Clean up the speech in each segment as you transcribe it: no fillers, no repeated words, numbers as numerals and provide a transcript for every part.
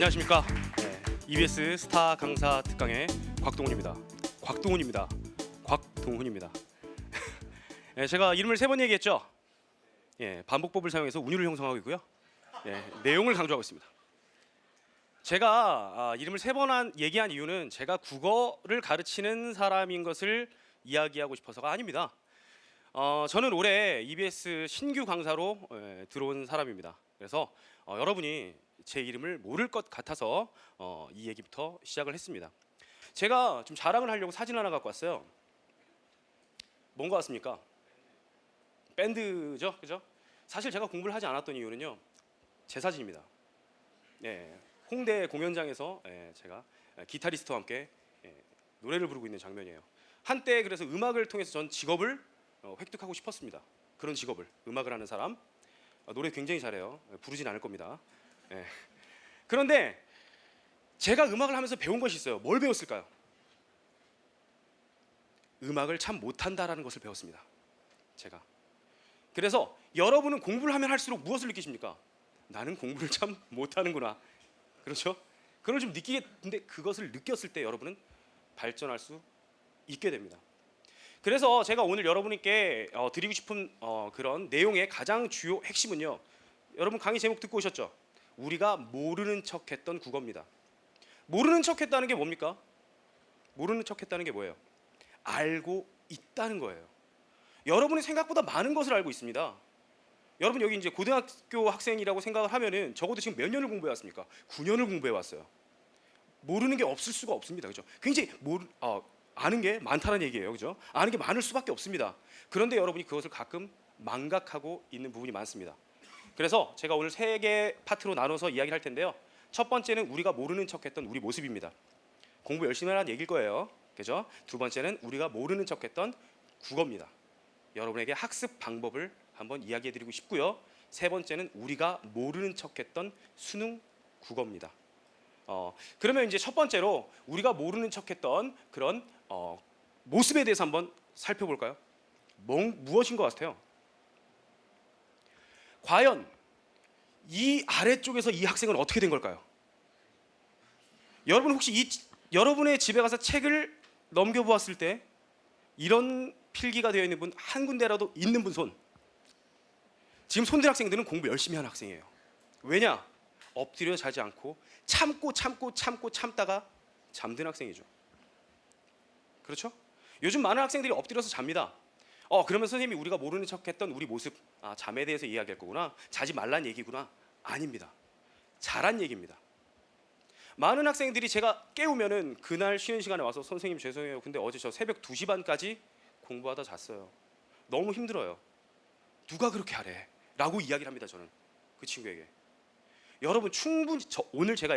안녕하십니까. EBS 스타 강사 특강의 곽동훈입니다. 곽동훈입니다. 제가 이름을 3번 얘기했죠. 반복법을 사용해서 운율을 형성하고 있고요. 내용을 강조하고 있습니다. 제가 이름을 3번 얘기한 이유는 제가 국어를 가르치는 사람인 것을 이야기하고 싶어서가 아닙니다. 저는 올해 EBS 신규 강사로 들어온 사람입니다. 그래서 여러분이 제 이름을 모를 것 같아서 이 얘기부터 시작을 했습니다. 제가 좀 자랑을 하려고 사진 하나 갖고 왔어요. 뭔 것 같습니까? 밴드죠, 그죠? 사실 제가 공부를 하지 않았던 이유는요, 제 사진입니다. 홍대 공연장에서 제가 기타리스트와 함께 노래를 부르고 있는 장면이에요. 한때 그래서 음악을 통해서 전 직업을 획득하고 싶었습니다. 그런 직업을, 음악을 하는 사람. 노래 굉장히 잘해요. 부르진 않을 겁니다. 그런데 제가 음악을 하면서 배운 것이 있어요. 뭘 배웠을까요? 음악을 참 못한다라는 것을 배웠습니다. 제가. 그래서 여러분은 공부를 하면 할수록 무엇을 느끼십니까? 나는 공부를 참 못하는구나. 그렇죠? 그걸 좀 느끼겠는데, 그것을 느꼈을 때 여러분은 발전할 수 있게 됩니다. 그래서 제가 오늘 여러분께 드리고 싶은 그런 내용의 가장 주요 핵심은요, 여러분 강의 제목 듣고 오셨죠? 우리가 모르는 척했던 국어입니다. 모르는 척했다는 게 뭡니까? 모르는 척했다는 게 뭐예요? 알고 있다는 거예요. 여러분이 생각보다 많은 것을 알고 있습니다. 여러분 여기 이제 고등학교 학생이라고 생각을 하면은 적어도 지금 몇 년을 공부해 왔습니까? 9년을 공부해 왔어요. 모르는 게 없을 수가 없습니다. 그죠? 굉장히 아는 게 많다는 얘기예요. 그죠? 아는 게 많을 수밖에 없습니다. 그런데 여러분이 그것을 가끔 망각하고 있는 부분이 많습니다. 그래서 제가 오늘 3개 파트로 나눠서 이야기를 할 텐데요. 첫 번째는 우리가 모르는 척했던 우리 모습입니다. 공부 열심히 하라는 얘기일 거예요. 그죠? 두 번째는 우리가 모르는 척했던 국어입니다. 여러분에게 학습 방법을 한번 이야기해드리고 싶고요. 세 번째는 우리가 모르는 척했던 수능 국어입니다. 그러면 이제 첫 번째로 우리가 모르는 척했던 그런 모습에 대해서 한번 살펴볼까요? 무엇인 것 같아요? 과연 이 아래쪽에서 이 학생은 어떻게 된 걸까요? 여러분 혹시 여러분의 집에 가서 책을 넘겨보았을 때 이런 필기가 되어 있는 분 한 군데라도 있는 분 손. 지금 손든 학생들은 공부 열심히 하는 학생이에요. 왜냐? 엎드려 자지 않고 참다가 잠든 학생이죠. 그렇죠? 요즘 많은 학생들이 엎드려서 잡니다. 그러면 선생님이 우리가 모르는 척했던 우리 모습, 잠에 대해서 이야기할 거구나, 자지 말란 얘기구나. 아닙니다. 잘한 얘기입니다. 많은 학생들이 제가 깨우면은 그날 쉬는 시간에 와서 선생님 죄송해요. 근데 어제 저 새벽 2시 반까지 공부하다 잤어요. 너무 힘들어요. 누가 그렇게 하래? 라고 이야기를 합니다. 저는 그 친구에게. 여러분 충분히 오늘 제가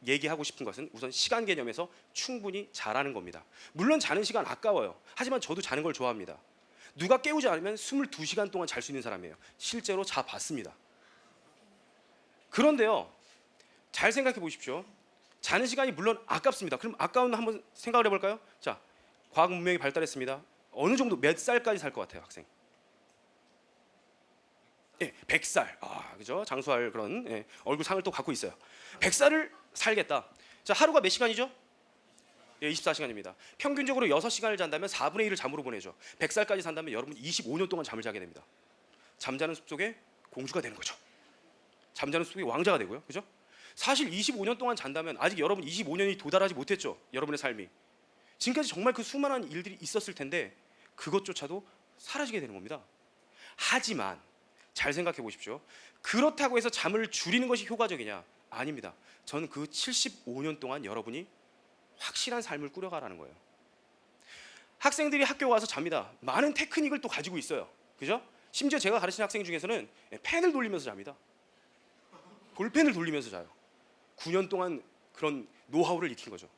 얘기하고 싶은 것은 우선 시간 개념에서 충분히 자라는 겁니다. 물론 자는 시간 아까워요. 하지만 저도 자는 걸 좋아합니다. 누가 깨우지 않으면 22시간 동안 잘 수 있는 사람이에요. 실제로 자봤습니다. 그런데요, 잘 생각해 보십시오. 자는 시간이 물론 아깝습니다. 그럼 아까운 한번 생각을 해볼까요? 자, 과학 문명이 발달했습니다. 어느 정도 몇 살까지 살 것 같아요, 학생? 100살. 그죠? 장수할 그런 얼굴 상을 또 갖고 있어요. 100살을 살겠다. 자, 하루가 몇 시간이죠? 24시간입니다. 평균적으로 6시간을 잔다면 4분의 1을 잠으로 보내죠. 100살까지 산다면 여러분 25년 동안 잠을 자게 됩니다. 잠자는 숲속의 공주가 되는 거죠. 잠자는 숲속의 왕자가 되고요. 그죠? 사실 25년 동안 잔다면 아직 여러분 25년이 도달하지 못했죠. 여러분의 삶이. 지금까지 정말 그 수많은 일들이 있었을 텐데 그것조차도 사라지게 되는 겁니다. 하지만 잘 생각해 보십시오. 그렇다고 해서 잠을 줄이는 것이 효과적이냐? 아닙니다. 저는 그 75년 동안 여러분이 확실한 삶을 꾸려가라는 거예요. 학생들이 학교 와서 잡니다. 많은 테크닉을 또 가지고 있어요. 그죠? 심지어 제가 가르치는 학생 중에서는 펜을 돌리면서 잡니다. 볼펜을 돌리면서 자요. 9년 동안 그런 노하우를 익힌 거죠.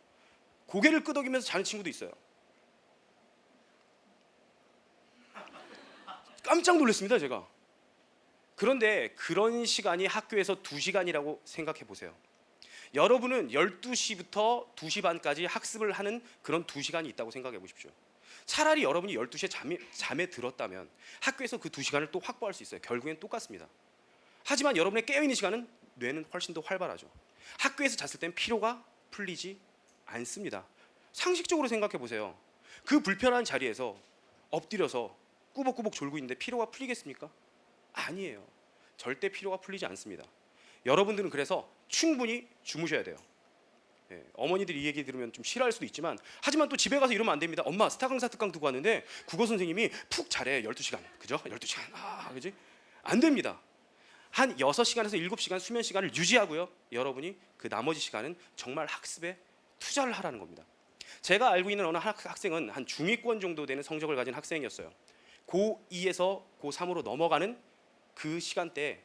고개를 끄덕이면서 자는 친구도 있어요. 깜짝 놀랐습니다, 제가. 그런데 그런 시간이 학교에서 2시간이라고 생각해 보세요. 여러분은 12시부터 2시 반까지 학습을 하는 그런 2시간이 있다고 생각해 보십시오. 차라리 여러분이 12시에 잠에 들었다면 학교에서 그 2시간을 또 확보할 수 있어요. 결국엔 똑같습니다. 하지만 여러분의 깨어있는 시간은 뇌는 훨씬 더 활발하죠. 학교에서 잤을 땐 피로가 풀리지 않습니다. 상식적으로 생각해 보세요. 그 불편한 자리에서 엎드려서 꾸벅꾸벅 졸고 있는데 피로가 풀리겠습니까? 아니에요. 절대 피로가 풀리지 않습니다. 여러분들은 그래서 충분히 주무셔야 돼요. 예, 어머니들이 이 얘기 들으면 좀 싫어할 수도 있지만, 하지만 또 집에 가서 이러면 안 됩니다. 엄마 스타 강사 특강 두고 왔는데 국어 선생님이 푹 자래. 12시간. 그죠? 12시간. 그지? 안 됩니다. 한 6시간에서 7시간 수면 시간을 유지하고요. 여러분이 그 나머지 시간은 정말 학습에 투자를 하라는 겁니다. 제가 알고 있는 어느 학생은 한 중위권 정도 되는 성적을 가진 학생이었어요. 고2에서 고3으로 넘어가는 그 시간대에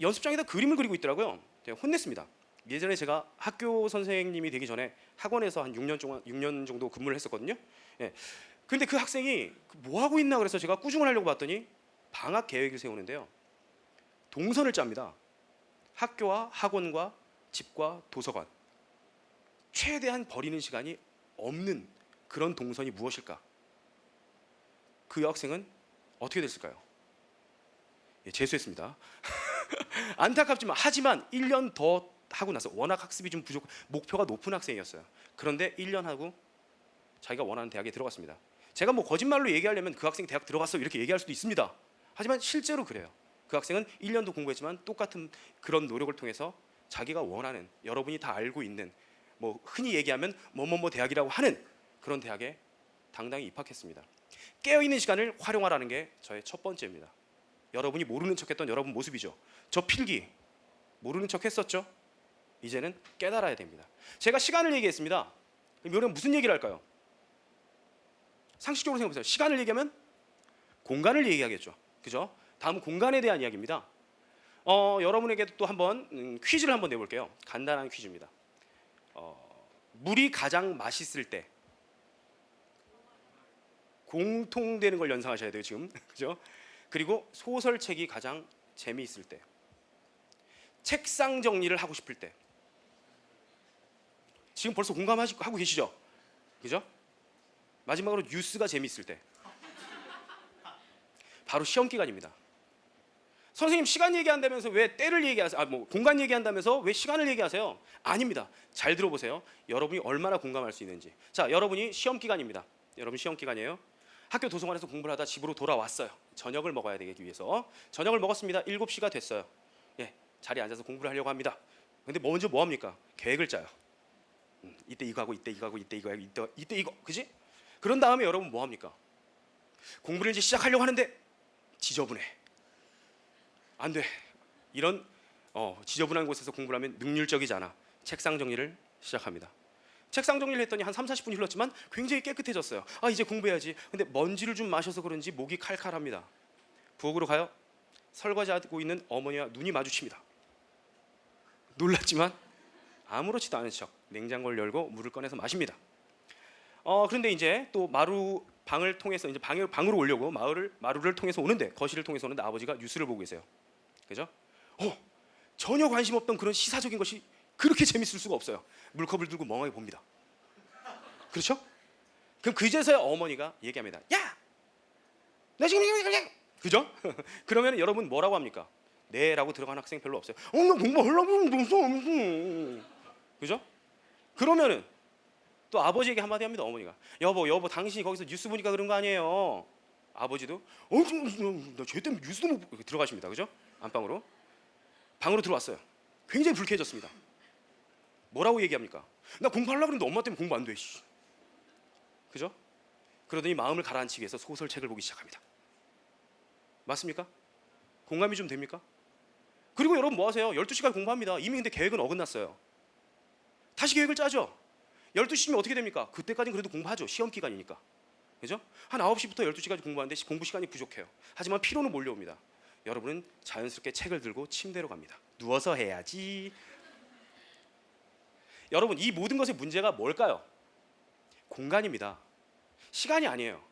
연습장에다 그림을 그리고 있더라고요. 제가 혼냈습니다. 예전에 제가 학교 선생님이 되기 전에 학원에서 한 6년 정도 근무를 했었거든요. 예. 근데 그 학생이 뭐 하고 있나 그래서 제가 꾸중을 하려고 봤더니 방학 계획을 세우는데요. 동선을 짭니다. 학교와 학원과 집과 도서관, 최대한 버리는 시간이 없는 그런 동선이 무엇일까? 그 여학생은 어떻게 됐을까요? 예, 재수했습니다. 안타깝지만 하지만 1년 더 하고 나서, 워낙 학습이 좀 부족, 목표가 높은 학생이었어요. 그런데 1년 하고 자기가 원하는 대학에 들어갔습니다. 제가 뭐 거짓말로 얘기하려면 그 학생 대학 들어갔어 이렇게 얘기할 수도 있습니다. 하지만 실제로 그래요. 그 학생은 1년도 공부했지만 똑같은 그런 노력을 통해서 자기가 원하는, 여러분이 다 알고 있는, 뭐 흔히 얘기하면 뭐뭐뭐 대학이라고 하는 그런 대학에 당당히 입학했습니다. 깨어있는 시간을 활용하라는 게 저의 첫 번째입니다. 여러분이 모르는 척했던 여러분 모습이죠. 저 필기 모르는 척했었죠. 이제는 깨달아야 됩니다. 제가 시간을 얘기했습니다. 그럼 여러분 무슨 얘기를 할까요? 상식적으로 생각해보세요. 시간을 얘기하면 공간을 얘기하겠죠. 그죠? 다음은 공간에 대한 이야기입니다. 여러분에게도 또 한번 퀴즈를 한번 내볼게요. 간단한 퀴즈입니다. 물이 가장 맛있을 때 공통되는 걸 연상하셔야 돼요 지금. 그죠? 그리고 소설책이 가장 재미있을 때, 책상 정리를 하고 싶을 때. 지금 벌써 공감하고 계시죠? 그죠? 마지막으로 뉴스가 재미있을 때. 바로 시험 기간입니다. 선생님 시간 얘기한다면서 왜 때를 얘기하세요? 공간 얘기한다면서 왜 시간을 얘기하세요? 아닙니다. 잘 들어보세요. 여러분이 얼마나 공감할 수 있는지. 자, 여러분이 시험 기간입니다. 여러분 시험 기간이에요. 학교 도서관에서 공부를 하다 집으로 돌아왔어요. 저녁을 먹어야 되기 위해서. 저녁을 먹었습니다. 7시가 됐어요. 예, 자리에 앉아서 공부를 하려고 합니다. 근데 먼저 뭐 합니까? 계획을 짜요. 이때 이거 하고 이때 이거 하고 이때 이거 하고 이때 이거. 그지? 그런 다음에 여러분 뭐 합니까? 공부를 이제 시작하려고 하는데 지저분해. 안 돼. 이런 지저분한 곳에서 공부를 하면 능률적이지 않아. 책상 정리를 시작합니다. 책상 정리를 했더니 한 30-40분이 흘렀지만 굉장히 깨끗해졌어요. 이제 공부해야지. 근데 먼지를 좀 마셔서 그런지 목이 칼칼합니다. 부엌으로 가요. 설거지하고 있는 어머니와 눈이 마주칩니다. 놀랐지만 아무렇지도 않은 척 냉장고를 열고 물을 꺼내서 마십니다. 그런데 이제 또 방을 통해서 이제 방으로 오려고 마루를 통해서 오는데, 거실을 통해서 오는데 아버지가 뉴스를 보고 계세요. 그죠? 전혀 관심 없던 그런 시사적인 것이 그렇게 재밌을 수가 없어요. 물컵을 들고 멍하게 봅니다. 그렇죠? 그럼 그제서야 어머니가 얘기합니다. 야! 나 지금 이거 그죠? 그러면 여러분 뭐라고 합니까? 네 라고 들어간 학생 별로 없어요. 나 공부하려고 무슨 그죠? 그러면은 또 아버지에게 한마디 합니다. 어머니가 여보 당신이 거기서 뉴스 보니까 그런 거 아니에요. 아버지도 나쟤 때문에 뉴스도 못 보고 들어가십니다. 그죠? 안방으로 방으로 들어왔어요. 굉장히 불쾌해졌습니다. 뭐라고 얘기합니까? 나 공부하려고 그랬는데 엄마 때문에 공부 안 돼. 그죠? 그러더니 마음을 가라앉히기 위해서 소설책을 보기 시작합니다. 맞습니까? 공감이 좀 됩니까? 그리고 여러분 뭐 하세요? 12시까지 공부합니다. 이미 근데 계획은 어긋났어요. 다시 계획을 짜죠. 12시면 어떻게 됩니까? 그때까지는 그래도 공부하죠. 시험 기간이니까. 그죠? 한 9시부터 12시까지 공부하는데 공부 시간이 부족해요. 하지만 피로는 몰려옵니다. 여러분은 자연스럽게 책을 들고 침대로 갑니다. 누워서 해야지. 여러분 이 모든 것의 문제가 뭘까요? 공간입니다. 시간이 아니에요.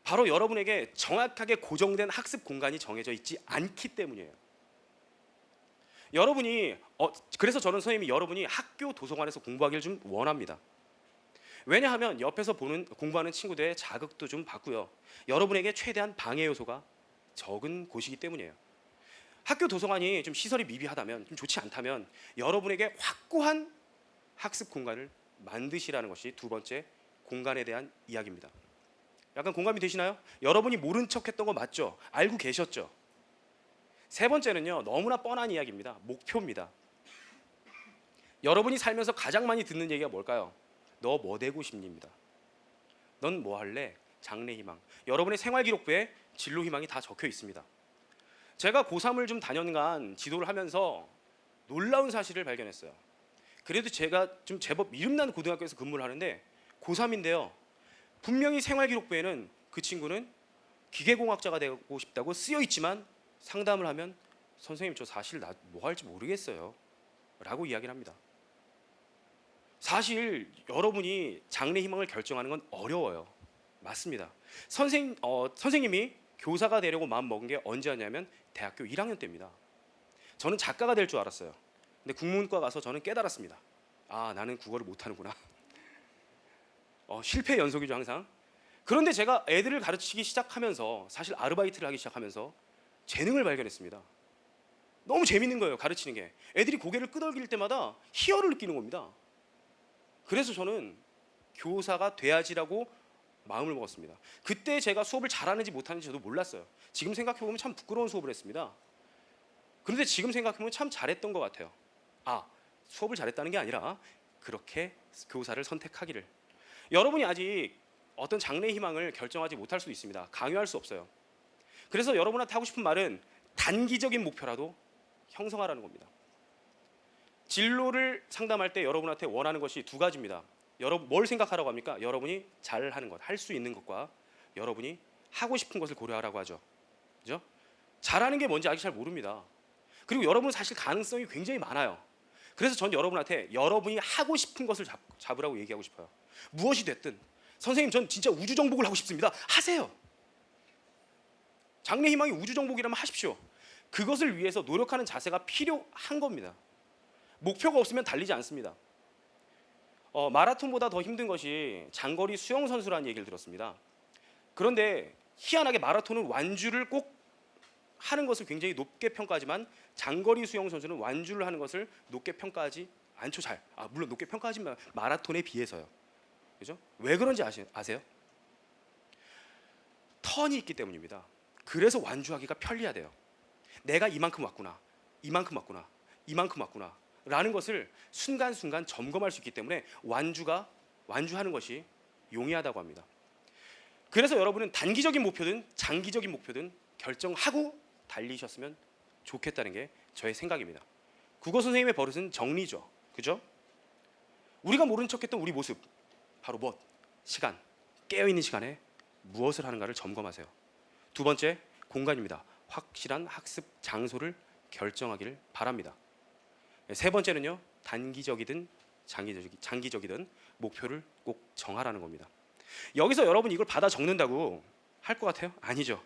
바로 여러분에게 정확하게 고정된 학습 공간이 정해져 있지 않기 때문이에요. 여러분이 그래서 저는 선생님이 여러분이 학교 도서관에서 공부하기를 좀 원합니다. 왜냐하면 옆에서 공부하는 친구들의 자극도 좀 받고요. 여러분에게 최대한 방해 요소가 적은 곳이기 때문이에요. 학교 도서관이 좀 시설이 미비하다면, 좀 좋지 않다면 여러분에게 확고한 학습 공간을 만드시라는 것이 두 번째 공간에 대한 이야기입니다. 약간 공감이 되시나요? 여러분이 모른 척했던 거 맞죠? 알고 계셨죠? 세 번째는요, 너무나 뻔한 이야기입니다. 목표입니다. 여러분이 살면서 가장 많이 듣는 얘기가 뭘까요? 너 뭐 되고 싶니입니다. 넌 뭐 할래? 장래 희망. 여러분의 생활 기록부에 진로 희망이 다 적혀 있습니다. 제가 고3을 좀 다년간 지도를 하면서 놀라운 사실을 발견했어요. 그래도 제가 좀 제법 이름난 고등학교에서 근무를 하는데 고3인데요. 분명히 생활 기록부에는 그 친구는 기계공학자가 되고 싶다고 쓰여 있지만 상담을 하면 선생님 저 사실 나 뭐 할지 모르겠어요 라고 이야기를 합니다. 사실 여러분이 장래 희망을 결정하는 건 어려워요. 맞습니다. 선생님이 교사가 되려고 마음 먹은 게 언제였냐면 대학교 1학년 때입니다. 저는 작가가 될 줄 알았어요. 근데 국문과 가서 저는 깨달았습니다. 아, 나는 국어를 못하는구나. 실패 연속이죠 항상. 그런데 제가 애들을 가르치기 시작하면서, 사실 아르바이트를 하기 시작하면서 재능을 발견했습니다. 너무 재밌는 거예요, 가르치는 게. 애들이 고개를 끄덕일 때마다 희열을 느끼는 겁니다. 그래서 저는 교사가 돼야지라고 마음을 먹었습니다. 그때 제가 수업을 잘하는지 못하는지 저도 몰랐어요. 지금 생각해보면 참 부끄러운 수업을 했습니다. 그런데 지금 생각해보면 참 잘했던 것 같아요. 아, 수업을 잘했다는 게 아니라 그렇게 교사를 선택하기를. 여러분이 아직 어떤 장래 희망을 결정하지 못할 수도 있습니다. 강요할 수 없어요. 그래서 여러분한테 하고 싶은 말은 단기적인 목표라도 형성하라는 겁니다. 진로를 상담할 때 여러분한테 원하는 것이 두 가지입니다. 여러분 뭘 생각하라고 합니까? 여러분이 잘하는 것, 할 수 있는 것과 여러분이 하고 싶은 것을 고려하라고 하죠. 그죠? 잘하는 게 뭔지 아직 잘 모릅니다. 그리고 여러분은 사실 가능성이 굉장히 많아요. 그래서 전 여러분한테 여러분이 하고 싶은 것을 잡으라고 얘기하고 싶어요. 무엇이 됐든 선생님 전 진짜 우주 정복을 하고 싶습니다. 하세요. 장래 희망이 우주 정복이라면 하십시오. 그것을 위해서 노력하는 자세가 필요한 겁니다. 목표가 없으면 달리지 않습니다. 마라톤보다 더 힘든 것이 장거리 수영 선수라는 얘기를 들었습니다. 그런데 희한하게 마라톤은 완주를 꼭 하는 것을 굉장히 높게 평가하지만 장거리 수영 선수는 완주를 하는 것을 높게 평가하지 않죠. 물론 높게 평가하지만 마라톤에 비해서요. 그죠? 왜 그런지 아세요? 턴이 있기 때문입니다. 그래서 완주하기가 편리하대요. 내가 이만큼 왔구나, 이만큼 왔구나, 이만큼 왔구나 라는 것을 순간순간 점검할 수 있기 때문에 완주하는 것이 용이하다고 합니다. 그래서 여러분은 단기적인 목표든 장기적인 목표든 결정하고 달리셨으면 좋겠다는 게 저의 생각입니다. 국어 선생님의 버릇은 정리죠. 그죠? 우리가 모른 척했던 우리 모습, 바로 시간, 깨어있는 시간에 무엇을 하는가를 점검하세요. 두 번째, 공간입니다. 확실한 학습 장소를 결정하기를 바랍니다. 세 번째는요, 단기적이든 장기적이든 목표를 꼭 정하라는 겁니다. 여기서 여러분 이걸 받아 적는다고 할 것 같아요? 아니죠.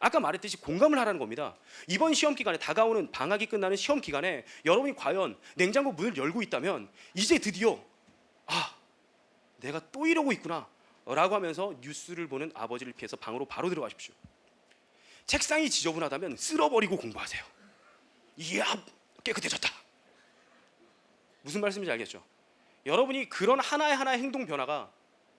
아까 말했듯이 공감을 하라는 겁니다. 이번 시험 기간에, 다가오는 방학이 끝나는 시험 기간에 여러분이 과연 냉장고 문을 열고 있다면 이제 드디어 내가 또 이러고 있구나 라고 하면서 뉴스를 보는 아버지를 피해서 방으로 바로 들어가십시오. 책상이 지저분하다면 쓸어버리고 공부하세요. 이야, 깨끗해졌다. 무슨 말씀인지 알겠죠? 여러분이 그런 하나의 행동 변화가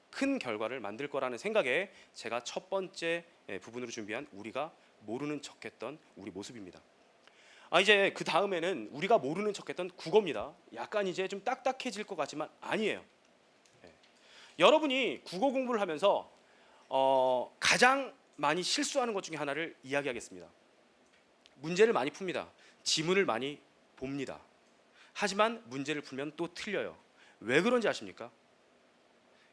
큰 결과를 만들 거라는 생각에 제가 첫 번째 부분으로 준비한 우리가 모르는 척했던 우리 모습입니다. 이제 그 다음에는 우리가 모르는 척했던 국어입니다. 약간 이제 좀 딱딱해질 것 같지만 아니에요. 여러분이 국어 공부를 하면서 가장 많이 실수하는 것 중에 하나를 이야기하겠습니다. 문제를 많이 풉니다. 지문을 많이 봅니다. 하지만 문제를 풀면 또 틀려요. 왜 그런지 아십니까?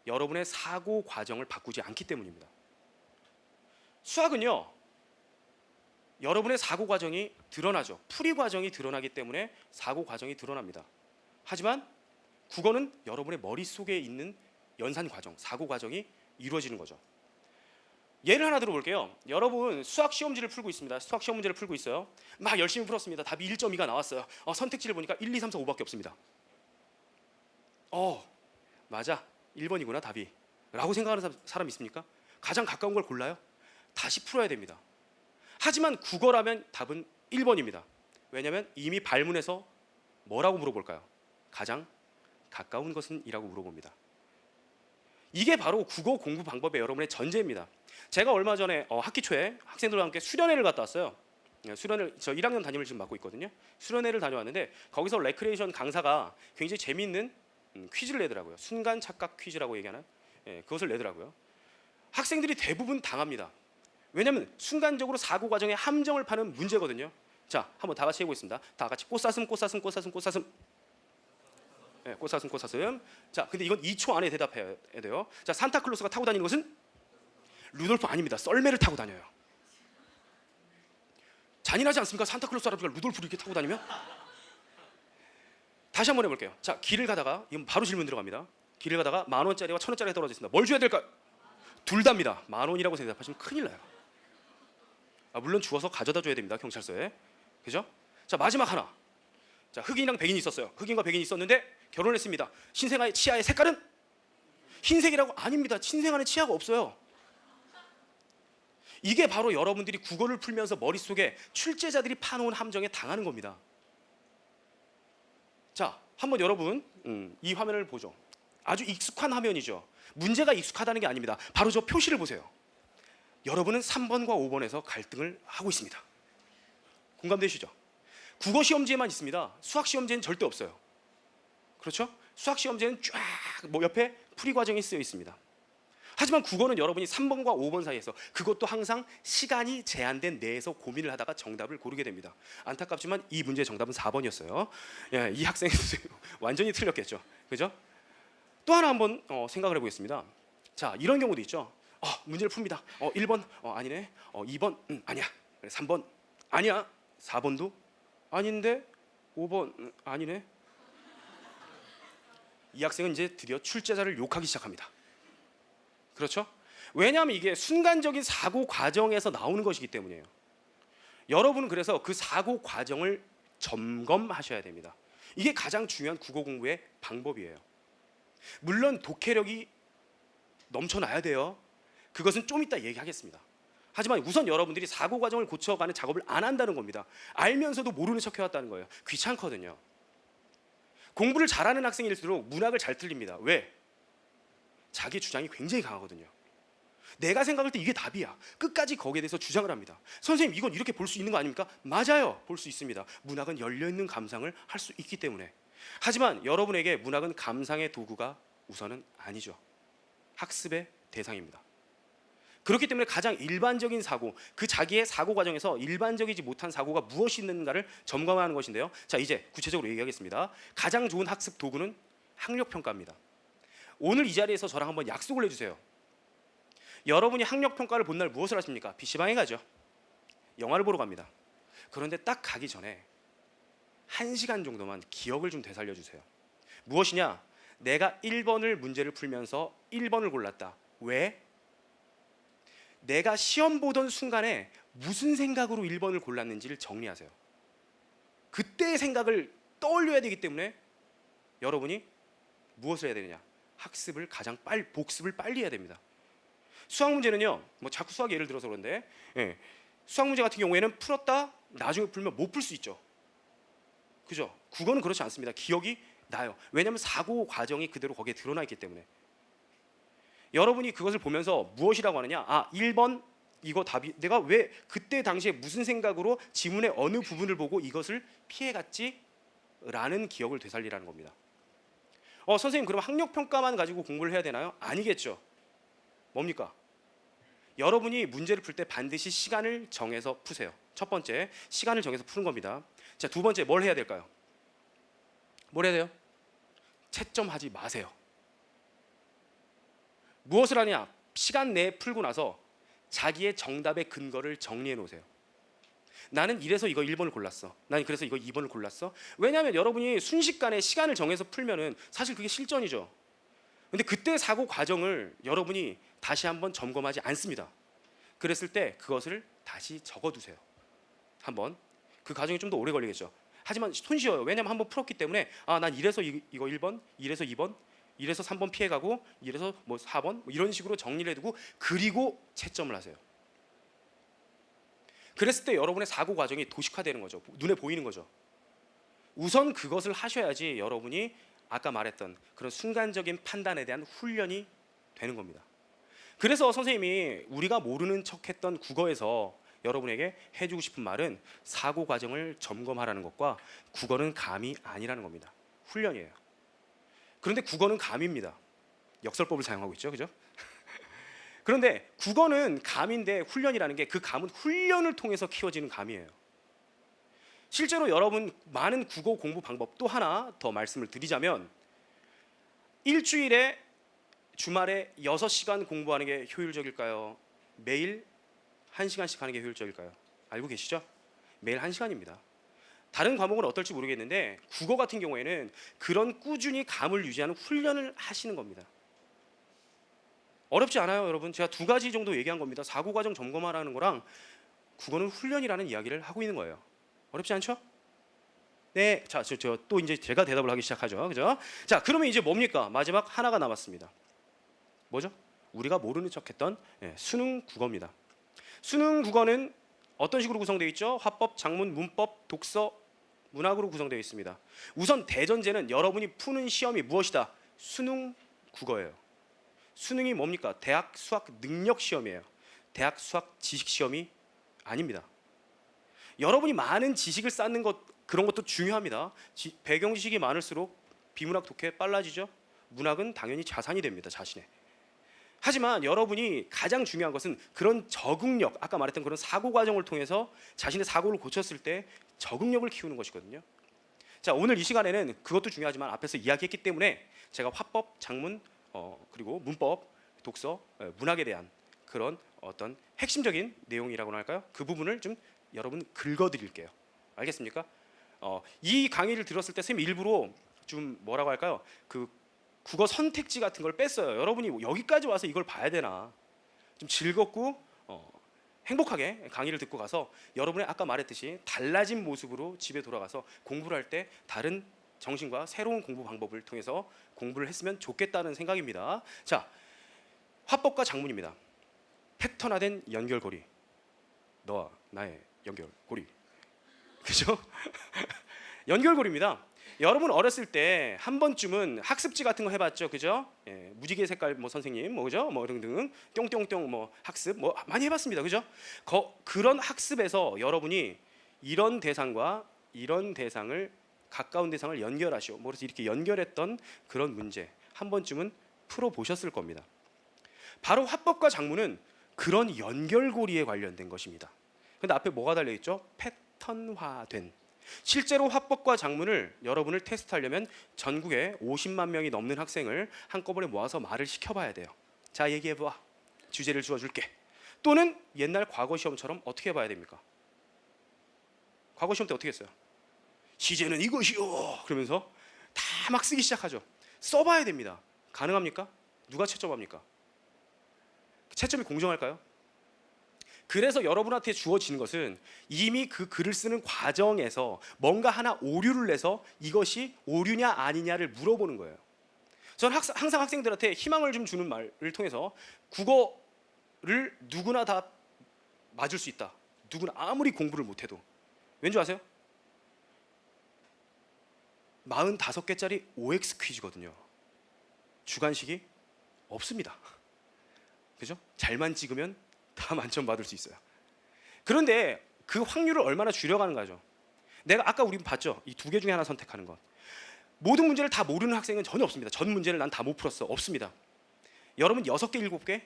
여러분의 사고 과정을 바꾸지 않기 때문입니다. 수학은요, 여러분의 사고 과정이 드러나죠. 풀이 과정이 드러나기 때문에 사고 과정이 드러납니다. 하지만 국어는 여러분의 머릿속에 있는 연산 과정, 사고 과정이 이루어지는 거죠. 예를 하나 들어볼게요. 여러분 수학 시험지를 풀고 있습니다. 수학 시험 문제를 풀고 있어요. 막 열심히 풀었습니다. 답이 1.2가 나왔어요. 선택지를 보니까 1, 2, 3, 4, 5밖에 없습니다. 맞아, 1번이구나 답이 라고 생각하는 사람 있습니까? 가장 가까운 걸 골라요? 다시 풀어야 됩니다. 하지만 국어라면 답은 1번입니다. 왜냐하면 이미 발문에서 뭐라고 물어볼까요? 가장 가까운 것은? 이라고 물어봅니다. 이게 바로 국어 공부 방법의 여러분의 전제입니다. 제가 얼마 전에 학기 초에 학생들과 함께 수련회를 갔다 왔어요. 수련회를 저 1학년 담임을 지금 맡고 있거든요. 수련회를 다녀왔는데 거기서 레크레이션 강사가 굉장히 재미있는 퀴즈를 내더라고요. 순간 착각 퀴즈라고 얘기하는 그것을 내더라고요. 학생들이 대부분 당합니다. 왜냐하면 순간적으로 사고 과정의 함정을 파는 문제거든요. 자, 한번 다 같이 해보겠습니다. 다 같이 꽃사슴, 꽃사슴, 꽃사슴, 꽃사슴. 네, 꽃사슴, 꽃사슴. 자, 근데 이건 2초 안에 대답해야 돼요. 자, 산타클로스가 타고 다니는 것은 루돌프 아닙니다. 썰매를 타고 다녀요. 잔인하지 않습니까? 산타클로스 할아버지가 루돌프를 이렇게 타고 다니면? 다시 한번 해볼게요. 자, 길을 가다가 이건 바로 질문 들어갑니다. 길을 가다가 10,000원짜리와 1,000원짜리가 떨어져 있습니다. 뭘 줘야 될까요? 둘 다입니다. 10,000원이라고 대답하시면 큰일 나요. 물론 주워서 가져다 줘야 됩니다. 경찰서에. 그죠? 자, 마지막 하나. 자, 흑인이랑 백인이 있었어요. 흑인과 백인이 있었는데 결혼했습니다. 신생아의 치아의 색깔은 흰색이라고? 아닙니다. 신생아는 치아가 없어요. 이게 바로 여러분들이 국어를 풀면서 머릿속에 출제자들이 파놓은 함정에 당하는 겁니다. 자, 한번 여러분 이 화면을 보죠. 아주 익숙한 화면이죠. 문제가 익숙하다는 게 아닙니다. 바로 저 표시를 보세요. 여러분은 3번과 5번에서 갈등을 하고 있습니다. 공감되시죠? 국어 시험지에만 있습니다. 수학 시험지에는 절대 없어요. 그렇죠? 수학 시험지에는 쫙 옆에 풀이 과정이 쓰여 있습니다. 하지만 국어는 여러분이 3번과 5번 사이에서, 그것도 항상 시간이 제한된 내에서 고민을 하다가 정답을 고르게 됩니다. 안타깝지만 이 문제의 정답은 4번이었어요. 예, 이 학생이 완전히 틀렸겠죠. 그죠? 또 하나 한번 생각을 해보겠습니다. 자, 이런 경우도 있죠. 문제를 풉니다. 1번 아니네. 2번 아니야. 3번 아니야. 4번도 아닌데 5번 아니네. 이 학생은 이제 드디어 출제자를 욕하기 시작합니다. 그렇죠? 왜냐하면 이게 순간적인 사고 과정에서 나오는 것이기 때문이에요. 여러분은 그래서 그 사고 과정을 점검하셔야 됩니다. 이게 가장 중요한 국어 공부의 방법이에요. 물론 독해력이 넘쳐나야 돼요. 그것은 좀 이따 얘기하겠습니다. 하지만 우선 여러분들이 사고 과정을 고쳐가는 작업을 안 한다는 겁니다. 알면서도 모르는 척 해왔다는 거예요. 귀찮거든요. 공부를 잘하는 학생일수록 문학을 잘 틀립니다. 왜? 자기 주장이 굉장히 강하거든요. 내가 생각할 때 이게 답이야. 끝까지 거기에 대해서 주장을 합니다. 선생님, 이건 이렇게 볼 수 있는 거 아닙니까? 맞아요. 볼 수 있습니다. 문학은 열려있는 감상을 할 수 있기 때문에. 하지만 여러분에게 문학은 감상의 도구가 우선은 아니죠. 학습의 대상입니다. 그렇기 때문에 가장 일반적인 사고, 그 자기의 사고 과정에서 일반적이지 못한 사고가 무엇이 있는가를 점검하는 것인데요. 자, 이제 구체적으로 얘기하겠습니다. 가장 좋은 학습 도구는 학력평가입니다. 오늘 이 자리에서 저랑 한번 약속을 해주세요. 여러분이 학력평가를 본 날 무엇을 하십니까? PC방에 가죠. 영화를 보러 갑니다. 그런데 딱 가기 전에 1시간 정도만 기억을 좀 되살려 주세요. 무엇이냐? 내가 1번을 문제를 풀면서 1번을 골랐다. 왜? 내가 시험 보던 순간에 무슨 생각으로 1번을 골랐는지를 정리하세요. 그때의 생각을 떠올려야 되기 때문에 여러분이 무엇을 해야 되느냐? 학습을 복습을 빨리 해야 됩니다. 수학 문제는요, 자꾸 수학 예를 들어서 그런데 수학 문제 같은 경우에는 풀었다 나중에 풀면 못 풀 수 있죠. 그죠? 국어는 그렇지 않습니다. 기억이 나요. 왜냐하면 사고 과정이 그대로 거기에 드러나 있기 때문에. 여러분이 그것을 보면서 무엇이라고 하느냐? 1번 이거 답이, 내가 왜 그때 당시에 무슨 생각으로 지문의 어느 부분을 보고 이것을 피해갔지? 라는 기억을 되살리라는 겁니다. 선생님, 그럼 학력평가만 가지고 공부를 해야 되나요? 아니겠죠. 뭡니까? 여러분이 문제를 풀 때 반드시 시간을 정해서 푸세요. 첫 번째, 시간을 정해서 푸는 겁니다. 자, 두 번째, 뭘 해야 될까요? 뭘 해야 돼요? 채점하지 마세요. 무엇을 하냐? 시간 내에 풀고 나서 자기의 정답의 근거를 정리해 놓으세요. 나는 이래서 이거 1번을 골랐어. 나는 그래서 이거 2번을 골랐어. 왜냐하면 여러분이 순식간에 시간을 정해서 풀면은 사실 그게 실전이죠. 근데 그때 사고 과정을 여러분이 다시 한번 점검하지 않습니다. 그랬을 때 그것을 다시 적어두세요. 한번. 그 과정이 좀 더 오래 걸리겠죠. 하지만 손쉬워요. 왜냐하면 한번 풀었기 때문에 난 이래서 이거 1번, 이래서 2번, 이래서 3번 피해가고, 이래서 4번 이런 식으로 정리를 해두고, 그리고 채점을 하세요. 그랬을 때 여러분의 사고 과정이 도식화되는 거죠. 눈에 보이는 거죠. 우선 그것을 하셔야지 여러분이 아까 말했던 그런 순간적인 판단에 대한 훈련이 되는 겁니다. 그래서 선생님이 우리가 모르는 척했던 국어에서 여러분에게 해주고 싶은 말은 사고 과정을 점검하라는 것과 국어는 감이 아니라는 겁니다. 훈련이에요. 그런데 국어는 감입니다. 역설법을 사용하고 있죠, 그죠? 그런데 국어는 감인데 훈련이라는 게 그 감은 훈련을 통해서 키워지는 감이에요. 실제로 여러분 많은 국어 공부 방법 또 하나 더 말씀을 드리자면 일주일에 주말에 6시간 공부하는 게 효율적일까요? 매일 1시간씩 하는 게 효율적일까요? 알고 계시죠? 매일 1시간입니다. 다른 과목은 어떨지 모르겠는데 국어 같은 경우에는 그런 꾸준히 감을 유지하는 훈련을 하시는 겁니다. 어렵지 않아요, 여러분. 제가 2가지 정도 얘기한 겁니다. 사고 과정 점검하라는 거랑 국어는 훈련이라는 이야기를 하고 있는 거예요. 어렵지 않죠? 네, 자, 또 이제 제가 대답을 하기 시작하죠, 그죠? 자, 그러면 이제 뭡니까? 마지막 하나가 남았습니다. 뭐죠? 우리가 모르는 척했던 수능 국어입니다. 수능 국어는 어떤 식으로 구성되어 있죠? 화법, 작문, 문법, 독서, 문학으로 구성되어 있습니다. 우선 대전제는 여러분이 푸는 시험이 무엇이다? 수능 국어예요. 수능이 뭡니까? 대학 수학 능력 시험이에요. 대학 수학 지식 시험이 아닙니다. 여러분이 많은 지식을 쌓는 것, 그런 것도 중요합니다. 배경 지식이 많을수록 비문학 독해 빨라지죠. 문학은 당연히 자산이 됩니다, 자신의. 하지만 여러분이 가장 중요한 것은 그런 적응력, 아까 말했던 그런 사고 과정을 통해서 자신의 사고를 고쳤을 때 적응력을 키우는 것이거든요. 자, 오늘 이 시간에는 그것도 중요하지만 앞에서 이야기했기 때문에 제가 화법, 작문, 그리고 문법, 독서, 문학에 대한 그런 어떤 핵심적인 내용이라고나 할까요? 그 부분을 좀 여러분 긁어드릴게요. 알겠습니까? 이 강의를 들었을 때 선생님 일부러 좀 뭐라고 할까요? 그 국어 선택지 같은 걸 뺐어요. 여러분이 여기까지 와서 이걸 봐야 되나? 좀 즐겁고 행복하게 강의를 듣고 가서 여러분의 아까 말했듯이 달라진 모습으로 집에 돌아가서 공부를 할 때 다른 정신과 새로운 공부 방법을 통해서 공부를 했으면 좋겠다는 생각입니다. 자, 화법과 작문입니다. 패턴화된 연결고리. 너와 나의 연결고리. 그죠? 연결고리입니다. 여러분 어렸을 때 한 번쯤은 학습지 같은 거 해봤죠, 그죠? 무지개 색깔 뭐 선생님, 뭐 그죠? 뭐 등등 뿅뿅뿅 뭐 학습 뭐 많이 해봤습니다, 그죠? 그런 학습에서 여러분이 이런 대상과 이런 대상을 가까운 대상을 연결하시오. 뭐 그래서 이렇게 연결했던 그런 문제 한 번쯤은 풀어 보셨을 겁니다. 바로 화법과 작문은 그런 연결고리에 관련된 것입니다. 근데 앞에 뭐가 달려 있죠? 패턴화된. 실제로 화법과 작문을 여러분을 테스트하려면 전국에 50만 명이 넘는 학생을 한꺼번에 모아서 말을 시켜봐야 돼요. 자, 얘기해봐. 주제를 주어줄게. 또는 옛날 과거 시험처럼 어떻게 해봐야 됩니까? 과거 시험 때 어떻게 했어요? 시제는 이것이요. 그러면서 다 막 쓰기 시작하죠. 써봐야 됩니다. 가능합니까? 누가 채점합니까? 채점이 공정할까요? 그래서 여러분한테 주어지는 것은 이미 그 글을 쓰는 과정에서 뭔가 하나 오류를 내서 이것이 오류냐 아니냐를 물어보는 거예요. 저는 항상 학생들한테 희망을 좀 주는 말을 통해서 국어를 누구나 다 맞을 수 있다. 누구나 아무리 공부를 못해도. 왠지 아세요? 45개짜리 OX 퀴즈거든요. 주관식이 없습니다. 그죠? 잘만 찍으면 다 만점 받을 수 있어요. 그런데 그 확률을 얼마나 줄여가는 거죠. 내가 아까 우리 봤죠? 이 2개 중에 하나 선택하는 것. 모든 문제를 다 모르는 학생은 전혀 없습니다. 전 문제를 난 다 못 풀었어. 없습니다. 여러분 6개, 7개,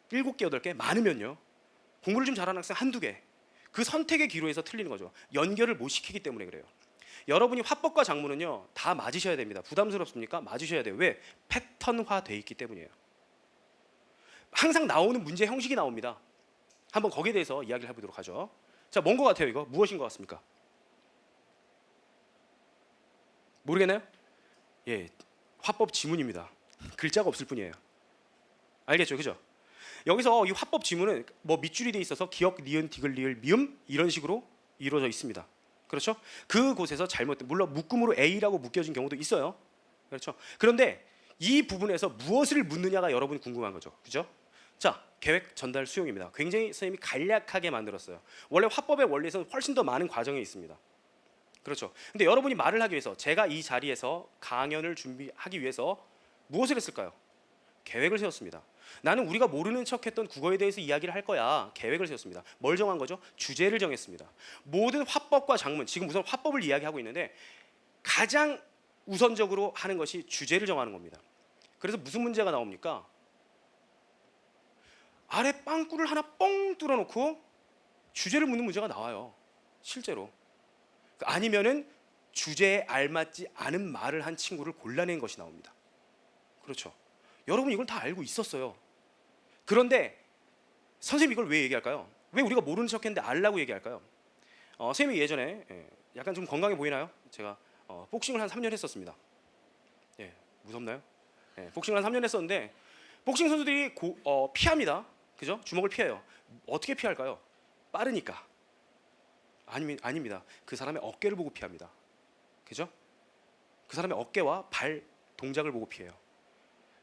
7개, 8개 많으면요. 공부를 좀 잘하는 학생 한두 개. 그 선택의 기로에서 틀리는 거죠. 연결을 못 시키기 때문에 그래요. 여러분이 화법과 작문은요. 다 맞으셔야 됩니다. 부담스럽습니까? 맞으셔야 돼요. 왜? 패턴화돼 있기 때문이에요. 항상 나오는 문제 형식이 나옵니다. 한번 거기에 대해서 이야기를 해보도록 하죠. 자, 뭔 것 같아요 이거? 무엇인 것 같습니까? 모르겠나요? 예, 화법 지문입니다. 글자가 없을 뿐이에요. 알겠죠, 그죠? 여기서 이 화법 지문은 뭐 밑줄이 돼 있어서 기역, 니은, 디귿, 리을, 미음 이런 식으로 이루어져 있습니다. 그렇죠? 그곳에서 잘못된, 물론 묶음으로 A라고 묶여진 경우도 있어요. 그렇죠? 그런데 이 부분에서 무엇을 묻느냐가 여러분이 궁금한 거죠, 그죠? 자, 계획, 전달, 수용입니다. 굉장히 선생님이 간략하게 만들었어요. 원래 화법의 원리에서는 훨씬 더 많은 과정이 있습니다. 그렇죠. 근데 여러분이 말을 하기 위해서, 제가 이 자리에서 강연을 준비하기 위해서 무엇을 했을까요? 계획을 세웠습니다. 나는 우리가 모르는 척했던 국어에 대해서 이야기를 할 거야. 계획을 세웠습니다. 뭘 정한 거죠? 주제를 정했습니다. 모든 화법과 작문, 지금 우선 화법을 이야기하고 있는데 가장 우선적으로 하는 것이 주제를 정하는 겁니다. 그래서 무슨 문제가 나옵니까? 아래 빵꾸를 하나 뻥 뚫어놓고 주제를 묻는 문제가 나와요. 실제로. 아니면은 주제에 알맞지 않은 말을 한 친구를 골라낸 것이 나옵니다. 그렇죠. 여러분 이걸 다 알고 있었어요. 그런데 선생님이 이걸 왜 얘기할까요? 왜 우리가 모르는 척했는데 알라고 얘기할까요? 선생님이 예전에 약간 좀 건강해 보이나요? 제가 복싱을 한 3년 했었습니다. 예, 무섭나요? 예, 복싱을 한 3년 했었는데 복싱 선수들이 피합니다. 그죠? 주먹을 피해요. 어떻게 피할까요? 빠르니까. 아닙니다. 그 사람의 어깨를 보고 피합니다. 그죠? 그 사람의 어깨와 발 동작을 보고 피해요.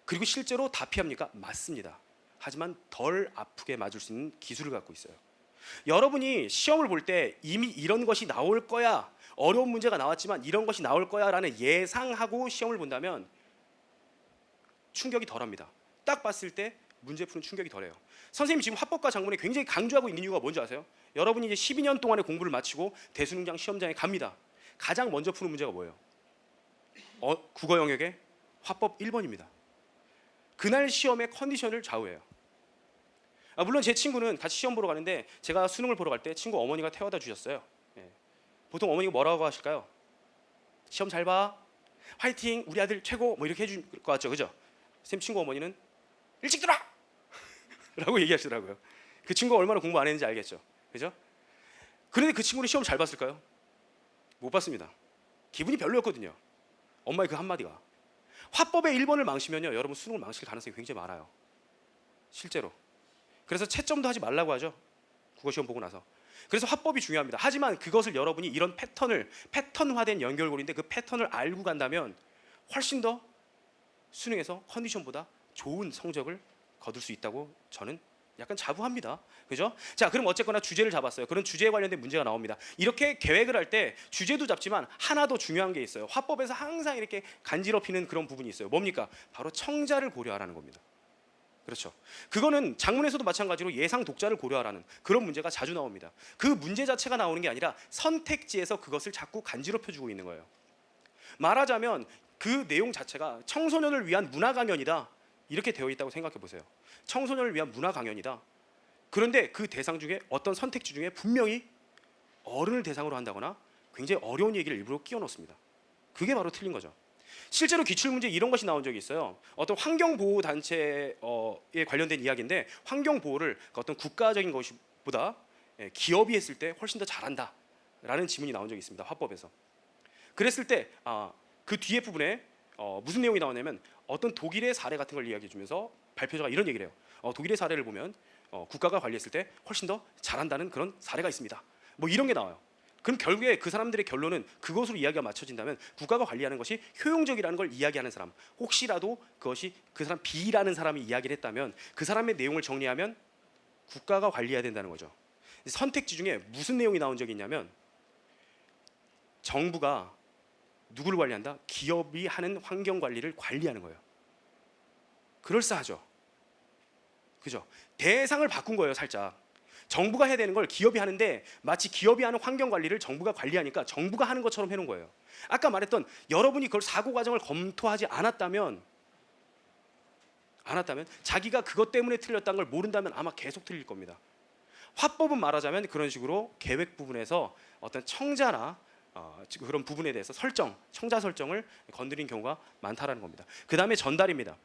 그리고 실제로 다 피합니까? 맞습니다. 하지만 덜 아프게 맞을 수 있는 기술을 갖고 있어요. 여러분이 시험을 볼 때 이미 이런 것이 나올 거야, 어려운 문제가 나왔지만 이런 것이 나올 거야 라는 예상하고 시험을 본다면 충격이 덜합니다. 딱 봤을 때 문제 푸는 충격이 덜해요. 선생님이 지금 화법과 작문에 굉장히 강조하고 있는 이유가 뭔지 아세요? 여러분이 이제 12년 동안의 공부를 마치고 대수능장 시험장에 갑니다. 가장 먼저 푸는 문제가 뭐예요? 국어 영역의 화법 1번입니다. 그날 시험의 컨디션을 좌우해요. 물론 제 친구는 같이 시험 보러 가는데 제가 수능을 보러 갈 때 친구 어머니가 태워다 주셨어요. 예. 보통 어머니가 뭐라고 하실까요? 시험 잘 봐, 화이팅, 우리 아들 최고, 뭐 이렇게 해줄 것 같죠, 그죠? 쌤 친구 어머니는 일찍 들어! 라고 얘기하시더라고요. 그 친구가 얼마나 공부 안 했는지 알겠죠, 그죠? 그런데 그 친구는 시험 잘 봤을까요? 못 봤습니다. 기분이 별로였거든요. 엄마의 그 한마디가. 화법의 1번을 망치면요, 여러분 수능을 망칠 가능성이 굉장히 많아요. 실제로. 그래서 채점도 하지 말라고 하죠. 국어 시험 보고 나서. 그래서 화법이 중요합니다. 하지만 그것을 여러분이 이런 패턴화된 연결고리인데 그 패턴을 알고 간다면 훨씬 더 수능에서 컨디션보다 좋은 성적을 거둘 수 있다고 저는 약간 자부합니다. 그죠? 자, 그럼 어쨌거나 주제를 잡았어요. 그런 주제에 관련된 문제가 나옵니다. 이렇게 계획을 할 때 주제도 잡지만 하나 더 중요한 게 있어요. 화법에서 항상 이렇게 간지럽히는 그런 부분이 있어요. 뭡니까? 바로 청자를 고려하라는 겁니다. 그렇죠. 그거는 작문에서도 마찬가지로 예상 독자를 고려하라는 그런 문제가 자주 나옵니다. 그 문제 자체가 나오는 게 아니라 선택지에서 그것을 자꾸 간지럽혀주고 있는 거예요. 말하자면 그 내용 자체가 청소년을 위한 문화 강연이다, 이렇게 되어 있다고 생각해 보세요. 청소년을 위한 문화 강연이다. 그런데 그 대상 중에 어떤 선택지 중에 분명히 어른을 대상으로 한다거나 굉장히 어려운 얘기를 일부러 끼워 넣습니다. 그게 바로 틀린 거죠. 실제로 기출문제 이런 것이 나온 적이 있어요. 어떤 환경보호단체에 관련된 이야기인데 환경보호를 어떤 국가적인 것보다 기업이 했을 때 훨씬 더 잘한다 라는 지문이 나온 적이 있습니다. 화법에서. 그랬을 때 그 뒤에 부분에 무슨 내용이 나오냐면 어떤 독일의 사례 같은 걸 이야기해 주면서 발표자가 이런 얘기를 해요. 독일의 사례를 보면 국가가 관리했을 때 훨씬 더 잘한다는 그런 사례가 있습니다. 뭐 이런 게 나와요. 그럼 결국에 그 사람들의 결론은 그것으로 이야기가 맞춰진다면 국가가 관리하는 것이 효용적이라는 걸 이야기하는 사람, 혹시라도 그것이 그 사람 B라는 사람이 이야기를 했다면 그 사람의 내용을 정리하면 국가가 관리해야 된다는 거죠. 선택지 중에 무슨 내용이 나온 적이 있냐면 정부가 누구를 관리한다? 기업이 하는 환경 관리를 관리하는 거예요. 그럴싸하죠. 그죠? 대상을 바꾼 거예요, 살짝. 정부가 해야 되는 걸 기업이 하는데 마치 기업이 하는 환경 관리를 정부가 관리하니까 정부가 하는 것처럼 해놓은 거예요. 아까 말했던 여러분이 그걸 사고 과정을 검토하지 않았다면 자기가 그것 때문에 틀렸다는 걸 모른다면 아마 계속 틀릴 겁니다. 화법은 말하자면 그런 식으로 계획 부분에서 어떤 청자나 그런 부분에 대해서 청자 설정을 건드린 경우가 많다라는 겁니다. 그 다음에 전달입니다.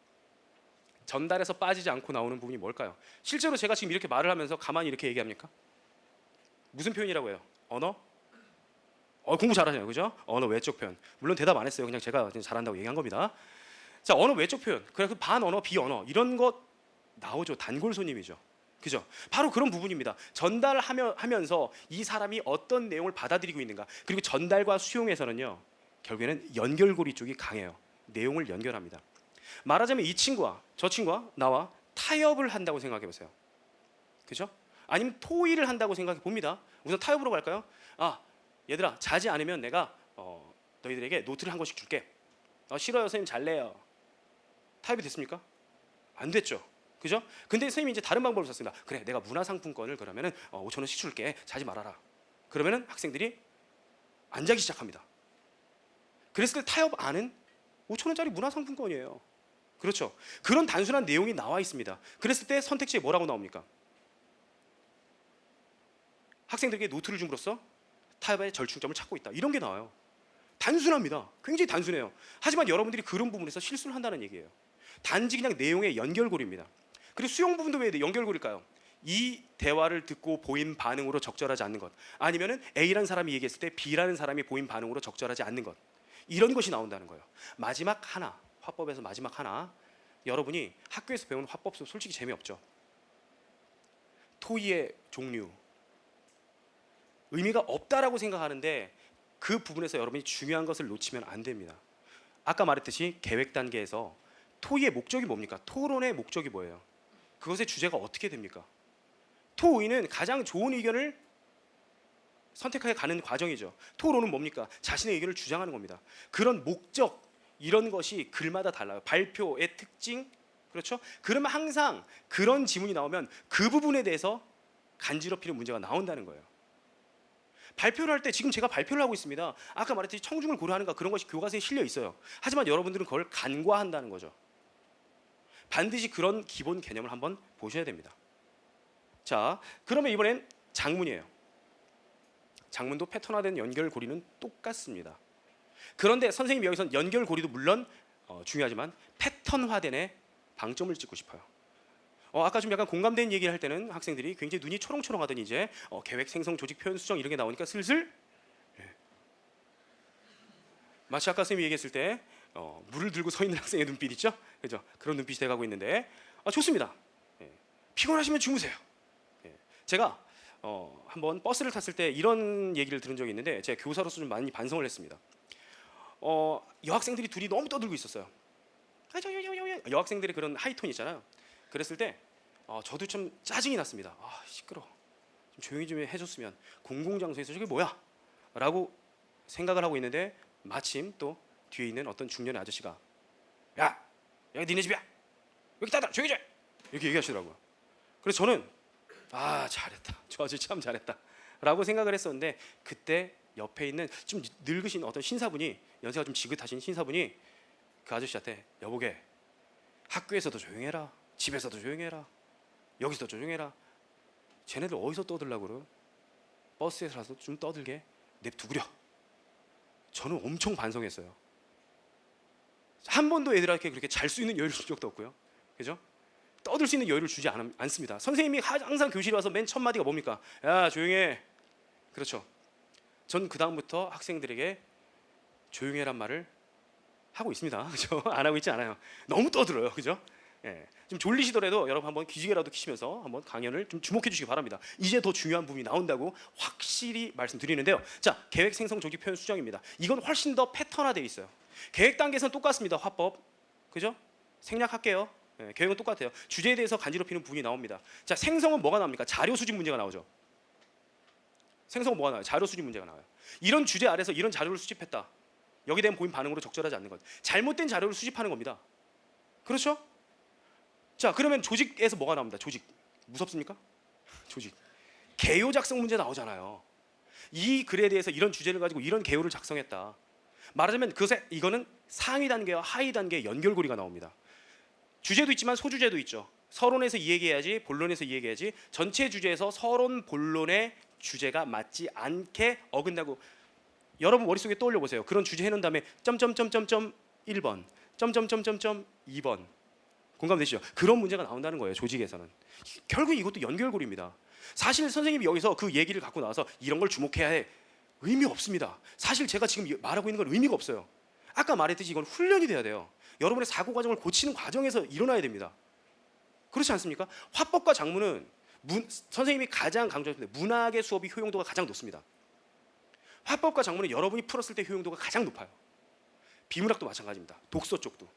전달에서 빠지지 않고 나오는 부분이 뭘까요? 실제로 제가 지금 이렇게 말을 하면서 가만히 이렇게 얘기합니까? 무슨 표현이라고 해요? 언어? 공부 잘하잖아요, 그죠? 언어 외적 표현. 물론 대답 안 했어요. 그냥 제가 잘한다고 얘기한 겁니다. 자, 언어 외적 표현. 그래서 반언어, 비언어 이런 것 나오죠. 단골 손님이죠. 그죠? 바로 그런 부분입니다. 전달하면서 이 사람이 어떤 내용을 받아들이고 있는가. 그리고 전달과 수용에서는요, 결국에는 연결고리 쪽이 강해요. 내용을 연결합니다. 말하자면 이 친구와 저 친구와 나와 타협을 한다고 생각해 보세요. 그죠? 아니면 토의를 한다고 생각해 봅니다. 우선 타협으로 갈까요? 아, 얘들아 자지 않으면 내가 너희들에게 노트를 한 권씩 줄게. 싫어요 선생님 잘래요. 타협이 됐습니까? 안 됐죠. 그죠? 근데 선생님이 이제 다른 방법을 썼습니다. 그래 내가 문화상품권을 그러면은 5천 원씩 줄게. 자지 말아라. 그러면은 학생들이 안 자기 시작합니다. 그랬을 때 타협 안은 5천 원짜리 문화상품권이에요. 그렇죠? 그런 단순한 내용이 나와 있습니다. 그랬을 때 선택지에 뭐라고 나옵니까? 학생들에게 노트를 줌으로써 타협의 절충점을 찾고 있다. 이런 게 나와요. 단순합니다. 굉장히 단순해요. 하지만 여러분들이 그런 부분에서 실수를 한다는 얘기예요. 단지 그냥 내용의 연결고리입니다. 그리고 수용 부분도 왜 연결고리일까요? 이 대화를 듣고 보인 반응으로 적절하지 않는 것, 아니면은 A라는 사람이 얘기했을 때 B라는 사람이 보인 반응으로 적절하지 않는 것, 이런 것이 나온다는 거예요. 마지막 하나, 화법에서 마지막 하나, 여러분이 학교에서 배우는 화법 속 솔직히 재미없죠. 토의의 종류, 의미가 없다라고 생각하는데 그 부분에서 여러분이 중요한 것을 놓치면 안 됩니다. 아까 말했듯이 계획 단계에서 토의의 목적이 뭡니까? 토론의 목적이 뭐예요? 그것의 주제가 어떻게 됩니까? 토의는 가장 좋은 의견을 선택하여 가는 과정이죠. 토론은 뭡니까? 자신의 의견을 주장하는 겁니다. 그런 목적, 이런 것이 글마다 달라요. 발표의 특징, 그렇죠? 그러면 항상 그런 지문이 나오면 그 부분에 대해서 간지럽히는 문제가 나온다는 거예요. 발표를 할 때 지금 제가 발표를 하고 있습니다. 아까 말했듯이 청중을 고려하는가 그런 것이 교과서에 실려 있어요. 하지만 여러분들은 그걸 간과한다는 거죠. 반드시 그런 기본 개념을 한번 보셔야 됩니다. 자, 그러면 이번엔 장문이에요. 장문도 패턴화된 연결고리는 똑같습니다. 그런데 선생님이 여기서 연결고리도 물론 중요하지만 패턴화된에 방점을 찍고 싶어요. 아까 좀 약간 공감된 얘기를 할 때는 학생들이 굉장히 눈이 초롱초롱하더니 이제 계획, 생성, 조직, 표현, 수정 이런 게 나오니까 슬슬 마치 아까 선생님이 얘기했을 때 물을 들고 서 있는 학생의 눈빛 있죠? 그죠? 그런 눈빛이 돼가고 있는데 좋습니다. 피곤하시면 주무세요. 제가 한번 버스를 탔을 때 이런 얘기를 들은 적이 있는데 제가 교사로서 좀 많이 반성을 했습니다. 여학생들이 둘이 너무 떠들고 있었어요. 여학생들의 그런 하이톤 있잖아요. 그랬을 때 저도 좀 짜증이 났습니다. 시끄러워. 좀 조용히 좀 해줬으면. 공공장소에서 저게 뭐야? 라고 생각을 하고 있는데 마침 또 뒤에 있는 어떤 중년의 아저씨가 야, 여기 니네 집이야. 여기 따라 조용히 좀 해. 이렇게 얘기하시더라고요. 그래서 저는 잘했다. 저 아저씨 참 잘했다. 라고 생각을 했었는데 그때 옆에 있는 좀 늙으신 어떤 신사분이, 연세가 좀 지긋하신 신사분이 그 아저씨한테 여보게, 학교에서도 조용해라. 집에서도 조용해라. 여기서도 조용해라. 쟤네들 어디서 떠들라고 그래? 버스에서라도 좀 떠들게 냅두구려. 저는 엄청 반성했어요. 한 번도 애들한테 그렇게 잘 수 있는 여유를 준 적도 없고요. 그죠? 떠들 수 있는 여유를 주지 않습니다. 선생님이 항상 교실에 와서 맨 첫 마디가 뭡니까? 야, 조용해. 그렇죠? 전 그 다음부터 학생들에게 조용해란 말을 하고 있습니다. 그죠? 안 하고 있지 않아요. 너무 떠들어요. 그죠? 좀 졸리시더라도 여러분 한번 기지개라도 키시면서 한번 강연을 좀 주목해 주시기 바랍니다. 이제 더 중요한 부분이 나온다고 확실히 말씀드리는데요. 자, 계획, 생성, 조직, 표현, 수정입니다. 이건 훨씬 더 패턴화되어 있어요. 계획 단계에서는 똑같습니다. 화법. 그죠? 생략할게요. 계획은 똑같아요. 주제에 대해서 간지럽히는 부분이 나옵니다. 자, 생성은 뭐가 나옵니까? 자료 수집 문제가 나오죠. 생성은 뭐가 나와요? 자료 수집 문제가 나와요. 이런 주제 아래서 이런 자료를 수집했다. 여기에 대한 보인 반응으로 적절하지 않는 것. 잘못된 자료를 수집하는 겁니다. 그렇죠? 자, 그러면 조직에서 뭐가 나옵니다. 조직. 무섭습니까? 조직. 개요 작성 문제 나오잖아요. 이 글에 대해서 이런 주제를 가지고 이런 개요를 작성했다. 말하자면 이거는 상위 단계와 하위 단계의 연결고리가 나옵니다. 주제도 있지만 소주제도 있죠. 서론에서 이 얘기해야지, 본론에서 이 얘기해야지. 전체 주제에서 서론, 본론의 주제가 맞지 않게 어긋나고, 여러분 머릿속에 떠올려 보세요. 그런 주제 해놓은 다음에 점점점점점 1번, 점점점점점 2번. 공감되시죠? 그런 문제가 나온다는 거예요. 조직에서는. 결국 이것도 연결고리입니다. 사실 선생님이 여기서 그 얘기를 갖고 나와서 이런 걸 주목해야 해, 의미 없습니다. 사실 제가 지금 말하고 있는 건 의미가 없어요. 아까 말했듯이 이건 훈련이 돼야 돼요. 여러분의 사고 과정을 고치는 과정에서 일어나야 됩니다. 그렇지 않습니까? 화법과 작문은 선생님이 가장 강조했는데 문학의 수업이 효용도가 가장 높습니다. 화법과 작문은 여러분이 풀었을 때 효용도가 가장 높아요. 비문학도 마찬가지입니다. 독서 쪽도.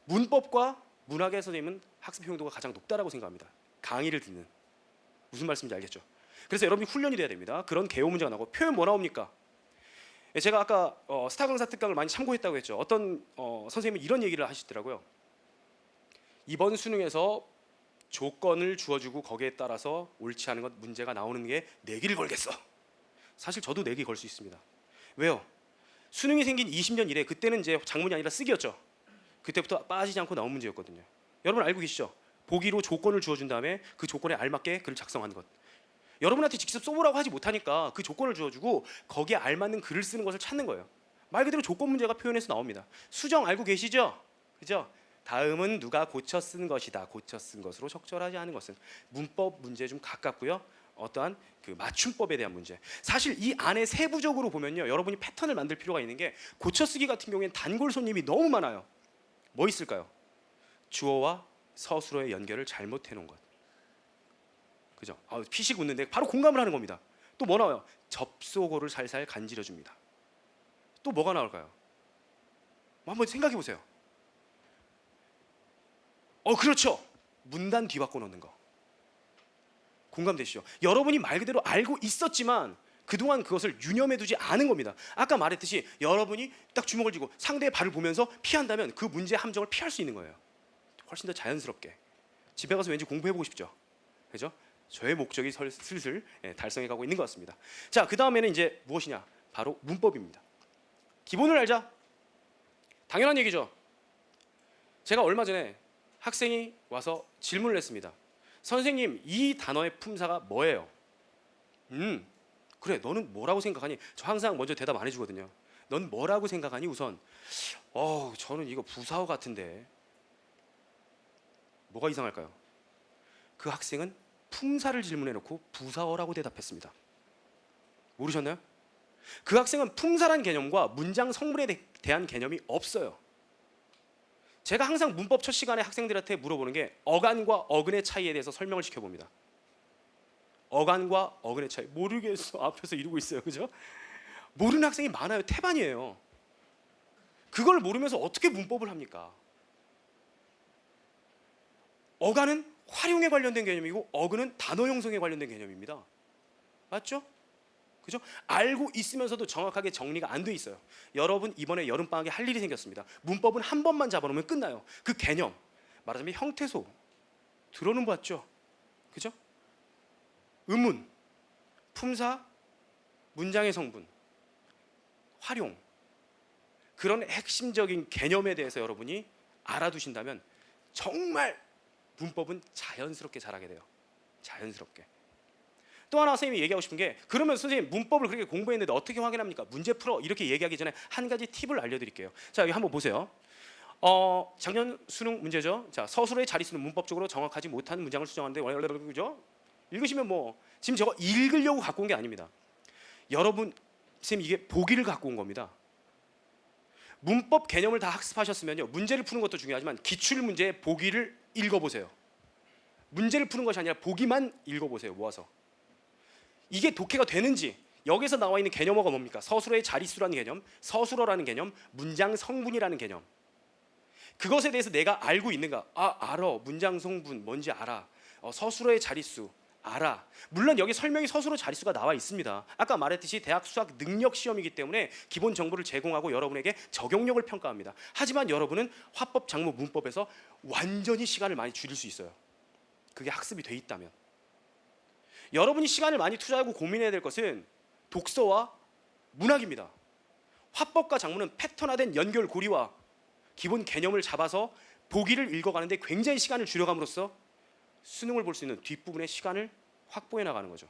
문법과 문학의 선생님은 학습 효용도가 가장 높다라고 생각합니다. 강의를 듣는. 무슨 말씀인지 알겠죠? 그래서 여러분이 훈련이 돼야 됩니다. 그런 개요 문제가 나오고 표현 뭐 나옵니까? 제가 아까 스타 강사 특강을 많이 참고했다고 했죠. 어떤 선생님이 이런 얘기를 하시더라고요. 이번 수능에서 조건을 주어주고 거기에 따라서 옳지 않은 것 문제가 나오는 게 내기를 걸겠어. 사실 저도 내기 걸 수 있습니다. 왜요? 수능이 생긴 20년 이래 그때는 이제 작문이 아니라 쓰기였죠. 그때부터 빠지지 않고 나온 문제였거든요. 여러분 알고 계시죠? 보기로 조건을 주어준 다음에 그 조건에 알맞게 글을 작성하는 것. 여러분한테 직접 써보라고 하지 못하니까 그 조건을 주어주고 거기에 알맞는 글을 쓰는 것을 찾는 거예요. 말 그대로 조건 문제가 표현해서 나옵니다. 수정 알고 계시죠? 그죠? 다음은 누가 고쳐 쓴 것이다. 고쳐 쓴 것으로 적절하지 않은 것은 문법 문제에 좀 가깝고요. 어떠한 그 맞춤법에 대한 문제. 사실 이 안에 세부적으로 보면요, 여러분이 패턴을 만들 필요가 있는 게 고쳐 쓰기 같은 경우에는 단골 손님이 너무 많아요. 뭐 있을까요? 주어와 서술어의 연결을 잘못해 놓은 것. 그죠? 피식 웃는데 바로 공감을 하는 겁니다. 또 뭐 나와요? 접속어를 살살 간지러 줍니다. 또 뭐가 나올까요? 한번 생각해 보세요. 그렇죠. 문단 뒤바꿔 놓는 거. 공감되시죠? 여러분이 말 그대로 알고 있었지만 그동안 그것을 유념해 두지 않은 겁니다. 아까 말했듯이 여러분이 딱 주먹을 쥐고 상대의 발을 보면서 피한다면 그 문제의 함정을 피할 수 있는 거예요. 훨씬 더 자연스럽게. 집에 가서 왠지 공부해 보고 싶죠? 그죠? 저의 목적이 슬슬 달성해 가고 있는 것 같습니다. 자, 그 다음에는 이제 무엇이냐? 바로 문법입니다. 기본을 알자. 당연한 얘기죠. 제가 얼마 전에 학생이 와서 질문을 했습니다. 선생님, 이 단어의 품사가 뭐예요? 그래, 너는 뭐라고 생각하니? 저 항상 먼저 대답 안 해주거든요. 넌 뭐라고 생각하니? 우선 저는 이거 부사어 같은데. 뭐가 이상할까요? 그 학생은 품사를 질문해놓고 부사어라고 대답했습니다. 모르셨나요? 그 학생은 품사란 개념과 문장 성분에 대한 개념이 없어요. 제가 항상 문법 첫 시간에 학생들한테 물어보는 게 어간과 어근의 차이에 대해서 설명을 시켜봅니다. 어간과 어근의 차이 모르겠어. 앞에서 이러고 있어요. 그죠? 모르는 학생이 많아요. 태반이에요. 그걸 모르면서 어떻게 문법을 합니까? 어간은 활용에 관련된 개념이고 어근은 단어 형성에 관련된 개념입니다. 맞죠? 그죠? 알고 있으면서도 정확하게 정리가 안 돼 있어요. 여러분 이번에 여름방학에 할 일이 생겼습니다. 문법은 한 번만 잡아놓으면 끝나요. 그 개념, 말하자면 형태소 들어는 봤죠? 그죠? 의문, 품사, 문장의 성분, 활용, 그런 핵심적인 개념에 대해서 여러분이 알아두신다면 정말 문법은 자연스럽게 잘하게 돼요. 자연스럽게. 또 하나 선생님이 얘기하고 싶은 게, 그러면 선생님 문법을 그렇게 공부했는데 어떻게 확인합니까? 문제 풀어 이렇게 얘기하기 전에 한 가지 팁을 알려드릴게요. 자, 여기 한번 보세요. 작년 수능 문제죠. 자, 서술어의 자릿수는 문법적으로 정확하지 못한 문장을 수정하는데 그죠? 읽으시면 뭐 지금 저거 읽으려고 갖고 온 게 아닙니다. 여러분 선생님 이게 보기를 갖고 온 겁니다. 문법 개념을 다 학습하셨으면요, 문제를 푸는 것도 중요하지만 기출 문제의 보기를 읽어보세요. 문제를 푸는 것이 아니라 보기만 읽어보세요. 모아서. 이게 독해가 되는지, 여기서 나와 있는 개념어가 뭡니까? 서술어의 자릿수라는 개념, 서술어라는 개념, 문장 성분이라는 개념. 그것에 대해서 내가 알고 있는가? 알아. 문장 성분 뭔지 알아. 서술어의 자릿수 알아. 물론 여기 설명이 서술어 자릿수가 나와 있습니다. 아까 말했듯이 대학 수학 능력 시험이기 때문에 기본 정보를 제공하고 여러분에게 적용력을 평가합니다. 하지만 여러분은 화법, 작문, 문법에서 완전히 시간을 많이 줄일 수 있어요. 그게 학습이 돼 있다면. 여러분이 시간을 많이 투자하고 고민해야 될 것은 독서와 문학입니다. 화법과 작문은 패턴화된 연결 고리와 기본 개념을 잡아서 보기를 읽어가는데 굉장히 시간을 줄여감으로써 수능을 볼 수 있는 뒷부분의 시간을 확보해 나가는 거죠.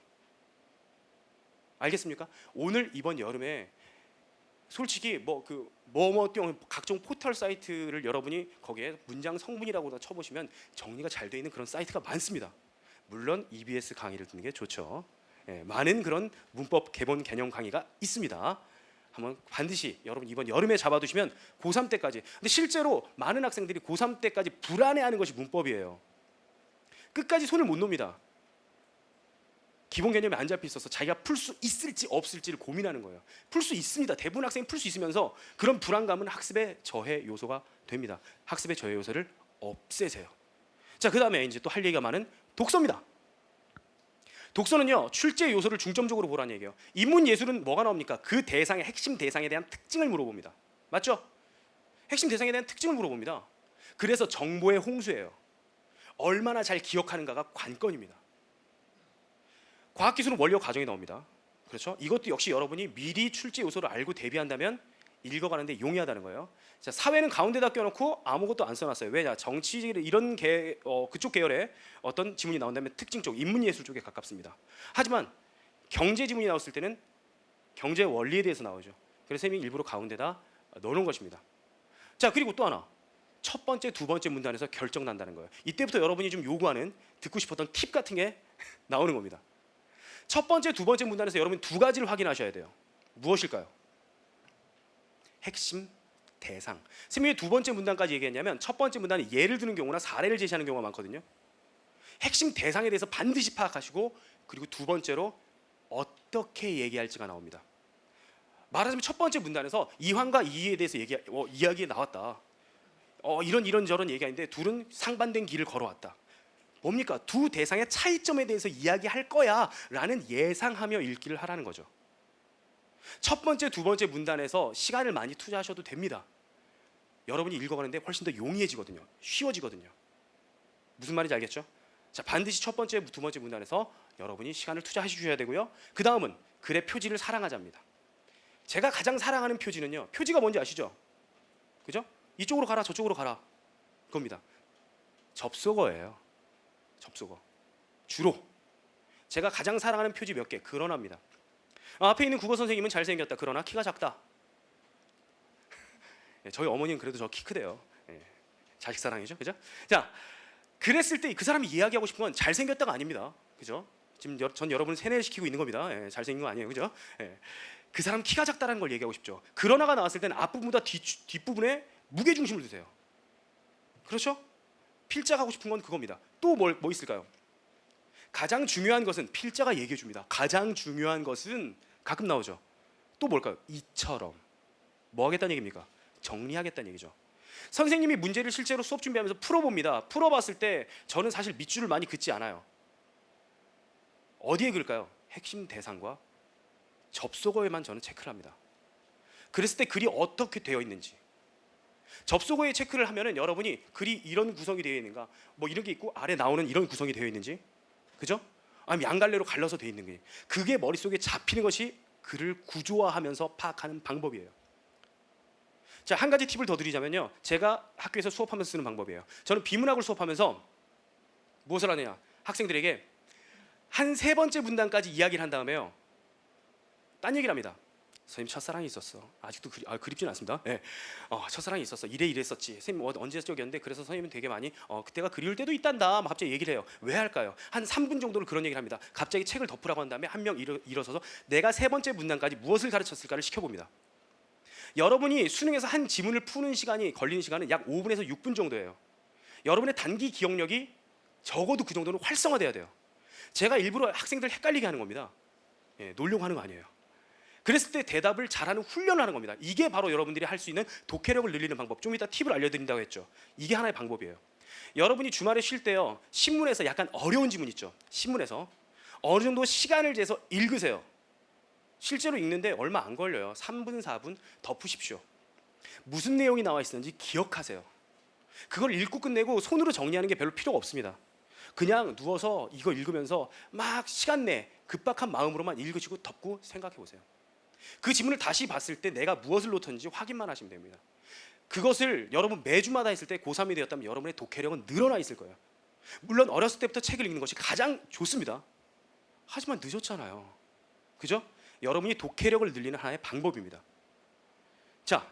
알겠습니까? 오늘 이번 여름에 솔직히 각종 포털 사이트를 여러분이 거기에 문장 성분이라고 쳐보시면 정리가 잘 되어 있는 그런 사이트가 많습니다. 물론 EBS 강의를 듣는 게 좋죠. 많은 그런 문법 개본 개념 강의가 있습니다. 한번 반드시 여러분 이번 여름에 잡아두시면 고3 때까지. 근데 실제로 많은 학생들이 고3 때까지 불안해하는 것이 문법이에요. 끝까지 손을 못 놉니다. 기본 개념이 안 잡혀 있어서 자기가 풀 수 있을지 없을지를 고민하는 거예요. 풀 수 있습니다. 대부분 학생이 풀 수 있으면서 그런 불안감은 학습의 저해 요소가 됩니다. 학습의 저해 요소를 없애세요. 자, 그다음에 이제 또 할 얘기가 많은 독서입니다. 독서는요, 출제 요소를 중점적으로 보라는 얘기예요. 인문 예술은 뭐가 나옵니까? 그 대상의 핵심 대상에 대한 특징을 물어봅니다. 맞죠? 핵심 대상에 대한 특징을 물어봅니다. 그래서 정보의 홍수예요. 얼마나 잘 기억하는가가 관건입니다. 과학기술은 원리와 과정이 나옵니다. 그렇죠? 이것도 역시 여러분이 미리 출제 요소를 알고 대비한다면 읽어가는데 용이하다는 거예요. 자, 사회는 가운데다 껴놓고 아무것도 안 써놨어요. 왜냐? 정치 이런 그쪽 계열의 어떤 지문이 나온다면 특징 쪽, 인문예술 쪽에 가깝습니다. 하지만 경제 지문이 나왔을 때는 경제 원리에 대해서 나오죠. 그래서 쌤이 일부러 가운데다 넣어놓은 것입니다. 자, 그리고 또 하나, 첫 번째, 두 번째 문단에서 결정 난다는 거예요. 이때부터 여러분이 좀 요구하는 듣고 싶었던 팁 같은 게 나오는 겁니다. 첫 번째, 두 번째 문단에서 여러분 두 가지를 확인하셔야 돼요. 무엇일까요? 핵심 대상. 선생님이 왜 두 번째 문단까지 얘기했냐면 첫 번째 문단은 예를 드는 경우나 사례를 제시하는 경우가 많거든요. 핵심 대상에 대해서 반드시 파악하시고, 그리고 두 번째로 어떻게 얘기할지가 나옵니다. 말하자면 첫 번째 문단에서 이황과 이의에 대해서 이야기 나왔다. 이런저런 얘기하는데 둘은 상반된 길을 걸어왔다. 뭡니까? 두 대상의 차이점에 대해서 이야기할 거야 라는 예상하며 읽기를 하라는 거죠. 첫 번째, 두 번째 문단에서 시간을 많이 투자하셔도 됩니다. 여러분이 읽어가는데 훨씬 더 용이해지거든요. 쉬워지거든요. 무슨 말인지 알겠죠? 자, 반드시 첫 번째, 두 번째 문단에서 여러분이 시간을 투자해 주셔야 되고요. 그 다음은 글의 표지를 사랑하자입니다. 제가 가장 사랑하는 표지는요, 표지가 뭔지 아시죠? 그죠? 이쪽으로 가라, 저쪽으로 가라, 그겁니다. 접속어예요. 접속어. 주로 제가 가장 사랑하는 표지 몇 개, 그러나입니다. 앞에 있는 국어 선생님은 잘생겼다, 그러나 키가 작다. 저희 어머니는 그래도 저 키 크대요. 자식 사랑이죠, 그죠? 자, 그랬을 때 그 사람이 이야기하고 싶은 건 잘생겼다가 아닙니다, 그죠? 지금 전 여러분을 세뇌시키고 있는 겁니다. 잘생긴 거 아니에요, 그죠? 그 사람 키가 작다라는 걸 얘기하고 싶죠. 그러나가 나왔을 때는 앞부분보다 뒷부분에 무게 중심을 두세요. 그렇죠? 필자가 하고 싶은 건 그겁니다. 또 뭐 있을까요? 가장 중요한 것은 필자가 얘기해 줍니다. 가장 중요한 것은 가끔 나오죠. 또 뭘까요? 이처럼. 뭐 하겠다는 얘기입니까? 정리하겠다는 얘기죠. 선생님이 문제를 실제로 수업 준비하면서 풀어봅니다. 풀어봤을 때 저는 사실 밑줄을 많이 긋지 않아요. 어디에 그을까요? 핵심 대상과 접속어에만 저는 체크를 합니다. 그랬을 때 글이 어떻게 되어 있는지, 접속어에 체크를 하면은 여러분이 글이 이런 구성이 되어 있는가, 뭐 이런 게 있고 아래 나오는 이런 구성이 되어 있는지, 그죠? 아니면 양갈래로 갈라서 되어 있는 게, 그게 머릿속에 잡히는 것이 글을 구조화하면서 파악하는 방법이에요. 자, 한 가지 팁을 더 드리자면요, 제가 학교에서 수업하면서 쓰는 방법이에요. 저는 비문학을 수업하면서 무엇을 하느냐, 학생들에게 한 세 번째 문단까지 이야기를 한 다음에요, 딴 얘기를 합니다. 선생님 첫사랑이 있었어. 아직도 그립지는 않습니다. 첫사랑이 있었어. 이랬었지. 선생님 언제 쪽이었는데 그래서 선생님은 되게 많이 그때가 그리울 때도 있단다. 막 갑자기 얘기를 해요. 왜 할까요? 한 3분 정도를 그런 얘기를 합니다. 갑자기 책을 덮으라고 한 다음에 한 명 일어서서 내가 세 번째 문단까지 무엇을 가르쳤을까를 시켜봅니다. 여러분이 수능에서 한 지문을 푸는 시간이 걸리는 시간은 약 5분에서 6분 정도예요. 여러분의 단기 기억력이 적어도 그 정도는 활성화돼야 돼요. 제가 일부러 학생들 헷갈리게 하는 겁니다. 놀려고 하는 거 아니에요. 그랬을 때 대답을 잘하는 훈련을 하는 겁니다. 이게 바로 여러분들이 할 수 있는 독해력을 늘리는 방법. 좀 이따 팁을 알려드린다고 했죠. 이게 하나의 방법이에요. 여러분이 주말에 쉴 때요, 신문에서 약간 어려운 지문 있죠. 신문에서 어느 정도 시간을 재서 읽으세요. 실제로 읽는데 얼마 안 걸려요. 3분, 4분 덮으십시오. 무슨 내용이 나와 있었는지 기억하세요. 그걸 읽고 끝내고 손으로 정리하는 게 별로 필요가 없습니다. 그냥 누워서 이거 읽으면서 막 시간 내 급박한 마음으로만 읽으시고 덮고 생각해 보세요. 그 지문을 다시 봤을 때 내가 무엇을 놓쳤는지 확인만 하시면 됩니다. 그것을 여러분 매주마다 했을 때 고3이 되었다면 여러분의 독해력은 늘어나 있을 거예요. 물론 어렸을 때부터 책을 읽는 것이 가장 좋습니다. 하지만 늦었잖아요. 그죠? 여러분이 독해력을 늘리는 하나의 방법입니다. 자,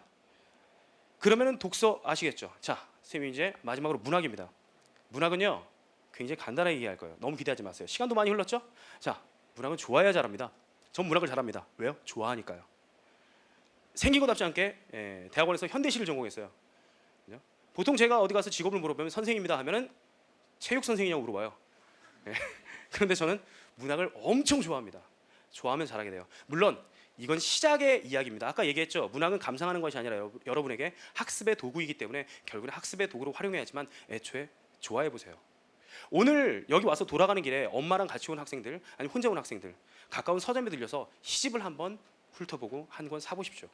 그러면은 독서 아시겠죠? 자, 선생님이 이제 마지막으로 문학입니다. 문학은요, 굉장히 간단하게 얘기할 거예요. 너무 기대하지 마세요. 시간도 많이 흘렀죠? 자, 문학은 좋아해야 잘합니다. 전 문학을 잘합니다. 왜요? 좋아하니까요. 생긴 것답지 않게 대학원에서 현대시를 전공했어요. 그죠? 보통 제가 어디 가서 직업을 물어보면 선생님이다 하면은 체육 선생이냐고 물어봐요. 그런데 저는 문학을 엄청 좋아합니다. 좋아하면 잘하게 돼요. 물론 이건 시작의 이야기입니다. 아까 얘기했죠. 문학은 감상하는 것이 아니라 여러분에게 학습의 도구이기 때문에 결국은 학습의 도구로 활용해야지만 애초에 좋아해 보세요. 오늘 여기 와서 돌아가는 길에 엄마랑 같이 온 학생들, 아니 혼자 온 학생들, 가까운 서점에 들려서 시집을 한번 훑어보고 한 권 사보십시오.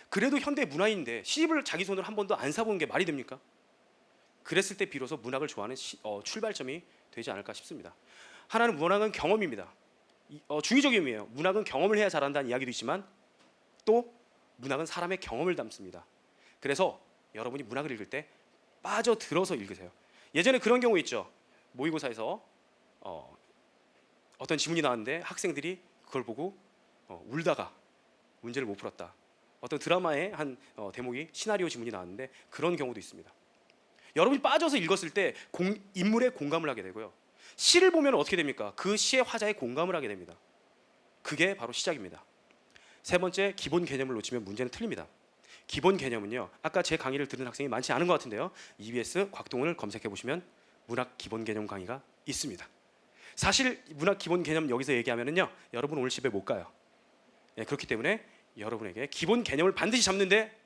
그래도 현대 문화인데 시집을 자기 손으로 한 번도 안 사보는 게 말이 됩니까? 그랬을 때 비로소 문학을 좋아하는 출발점이 되지 않을까 싶습니다. 하나는 문학은 경험입니다. 중의적인 의미예요. 문학은 경험을 해야 잘한다는 이야기도 있지만 또 문학은 사람의 경험을 담습니다. 그래서 여러분이 문학을 읽을 때 빠져들어서 읽으세요. 예전에 그런 경우 있죠. 모의고사에서 어떤 지문이 나왔는데 학생들이 그걸 보고 울다가 문제를 못 풀었다. 어떤 드라마의 한 대목이 시나리오 지문이 나왔는데 그런 경우도 있습니다. 여러분이 빠져서 읽었을 때 인물에 공감을 하게 되고요. 시를 보면 어떻게 됩니까? 그 시의 화자에 공감을 하게 됩니다. 그게 바로 시작입니다. 세 번째, 기본 개념을 놓치면 문제는 틀립니다. 기본 개념은요, 아까 제 강의를 들은 학생이 많지 않은 것 같은데요, EBS 곽동을 검색해 보시면 문학 기본 개념 강의가 있습니다. 사실 문학 기본 개념 여기서 얘기하면은요, 여러분 오늘 집에 못 가요. 그렇기 때문에 여러분에게 기본 개념을 반드시 잡는데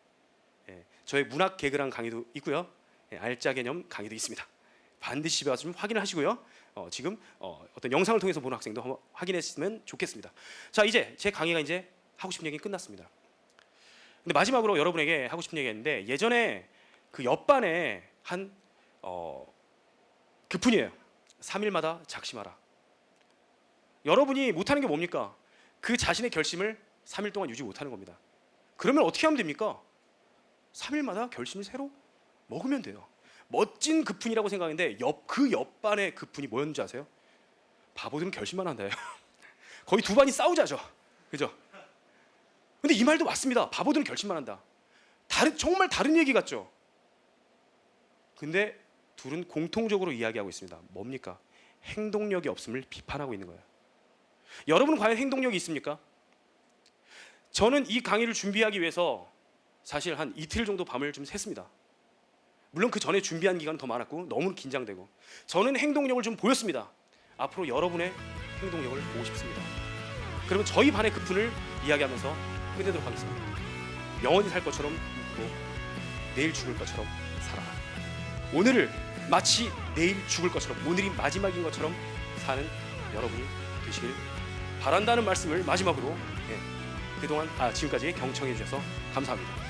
저의 문학 개그랑 강의도 있고요, 알짜 개념 강의도 있습니다. 반드시 집에 와서 좀 확인을 하시고요. 지금 어떤 영상을 통해서 보는 학생도 한번 확인했으면 좋겠습니다. 자, 이제 제 강의가 이제 하고 싶은 얘기 끝났습니다. 근데 마지막으로 여러분에게 하고 싶은 얘기가 있는데, 예전에 그 옆반에 한 교훈이에요. 3일마다 작심하라. 여러분이 못하는 게 뭡니까? 그 자신의 결심을 3일 동안 유지 못하는 겁니다. 그러면 어떻게 하면 됩니까? 3일마다 결심을 새로 먹으면 돼요. 멋진 급훈이라고 생각하는데 그 옆반의 급훈이 뭐였는지 아세요? 바보들은 결심만 한다요. 거의 두 반이 싸우자죠. 그죠? 근데 이 말도 맞습니다. 바보들은 결심만 한다. 정말 다른 얘기 같죠? 근데 둘은 공통적으로 이야기하고 있습니다. 뭡니까? 행동력이 없음을 비판하고 있는 거예요. 여러분은 과연 행동력이 있습니까? 저는 이 강의를 준비하기 위해서 사실 한 이틀 정도 밤을 좀 샜습니다. 물론 그 전에 준비한 기간은 더 많았고 너무 긴장되고, 저는 행동력을 좀 보였습니다. 앞으로 여러분의 행동력을 보고 싶습니다. 그러면 저희 반의 급훈을 이야기하면서 끝내도록 하겠습니다. 영원히 살 것처럼 웃고 내일 죽을 것처럼 살아라. 오늘을 마치 내일 죽을 것처럼, 오늘이 마지막인 것처럼 사는 여러분이 되시길 바란다는 말씀을 마지막으로 지금까지 경청해 주셔서 감사합니다.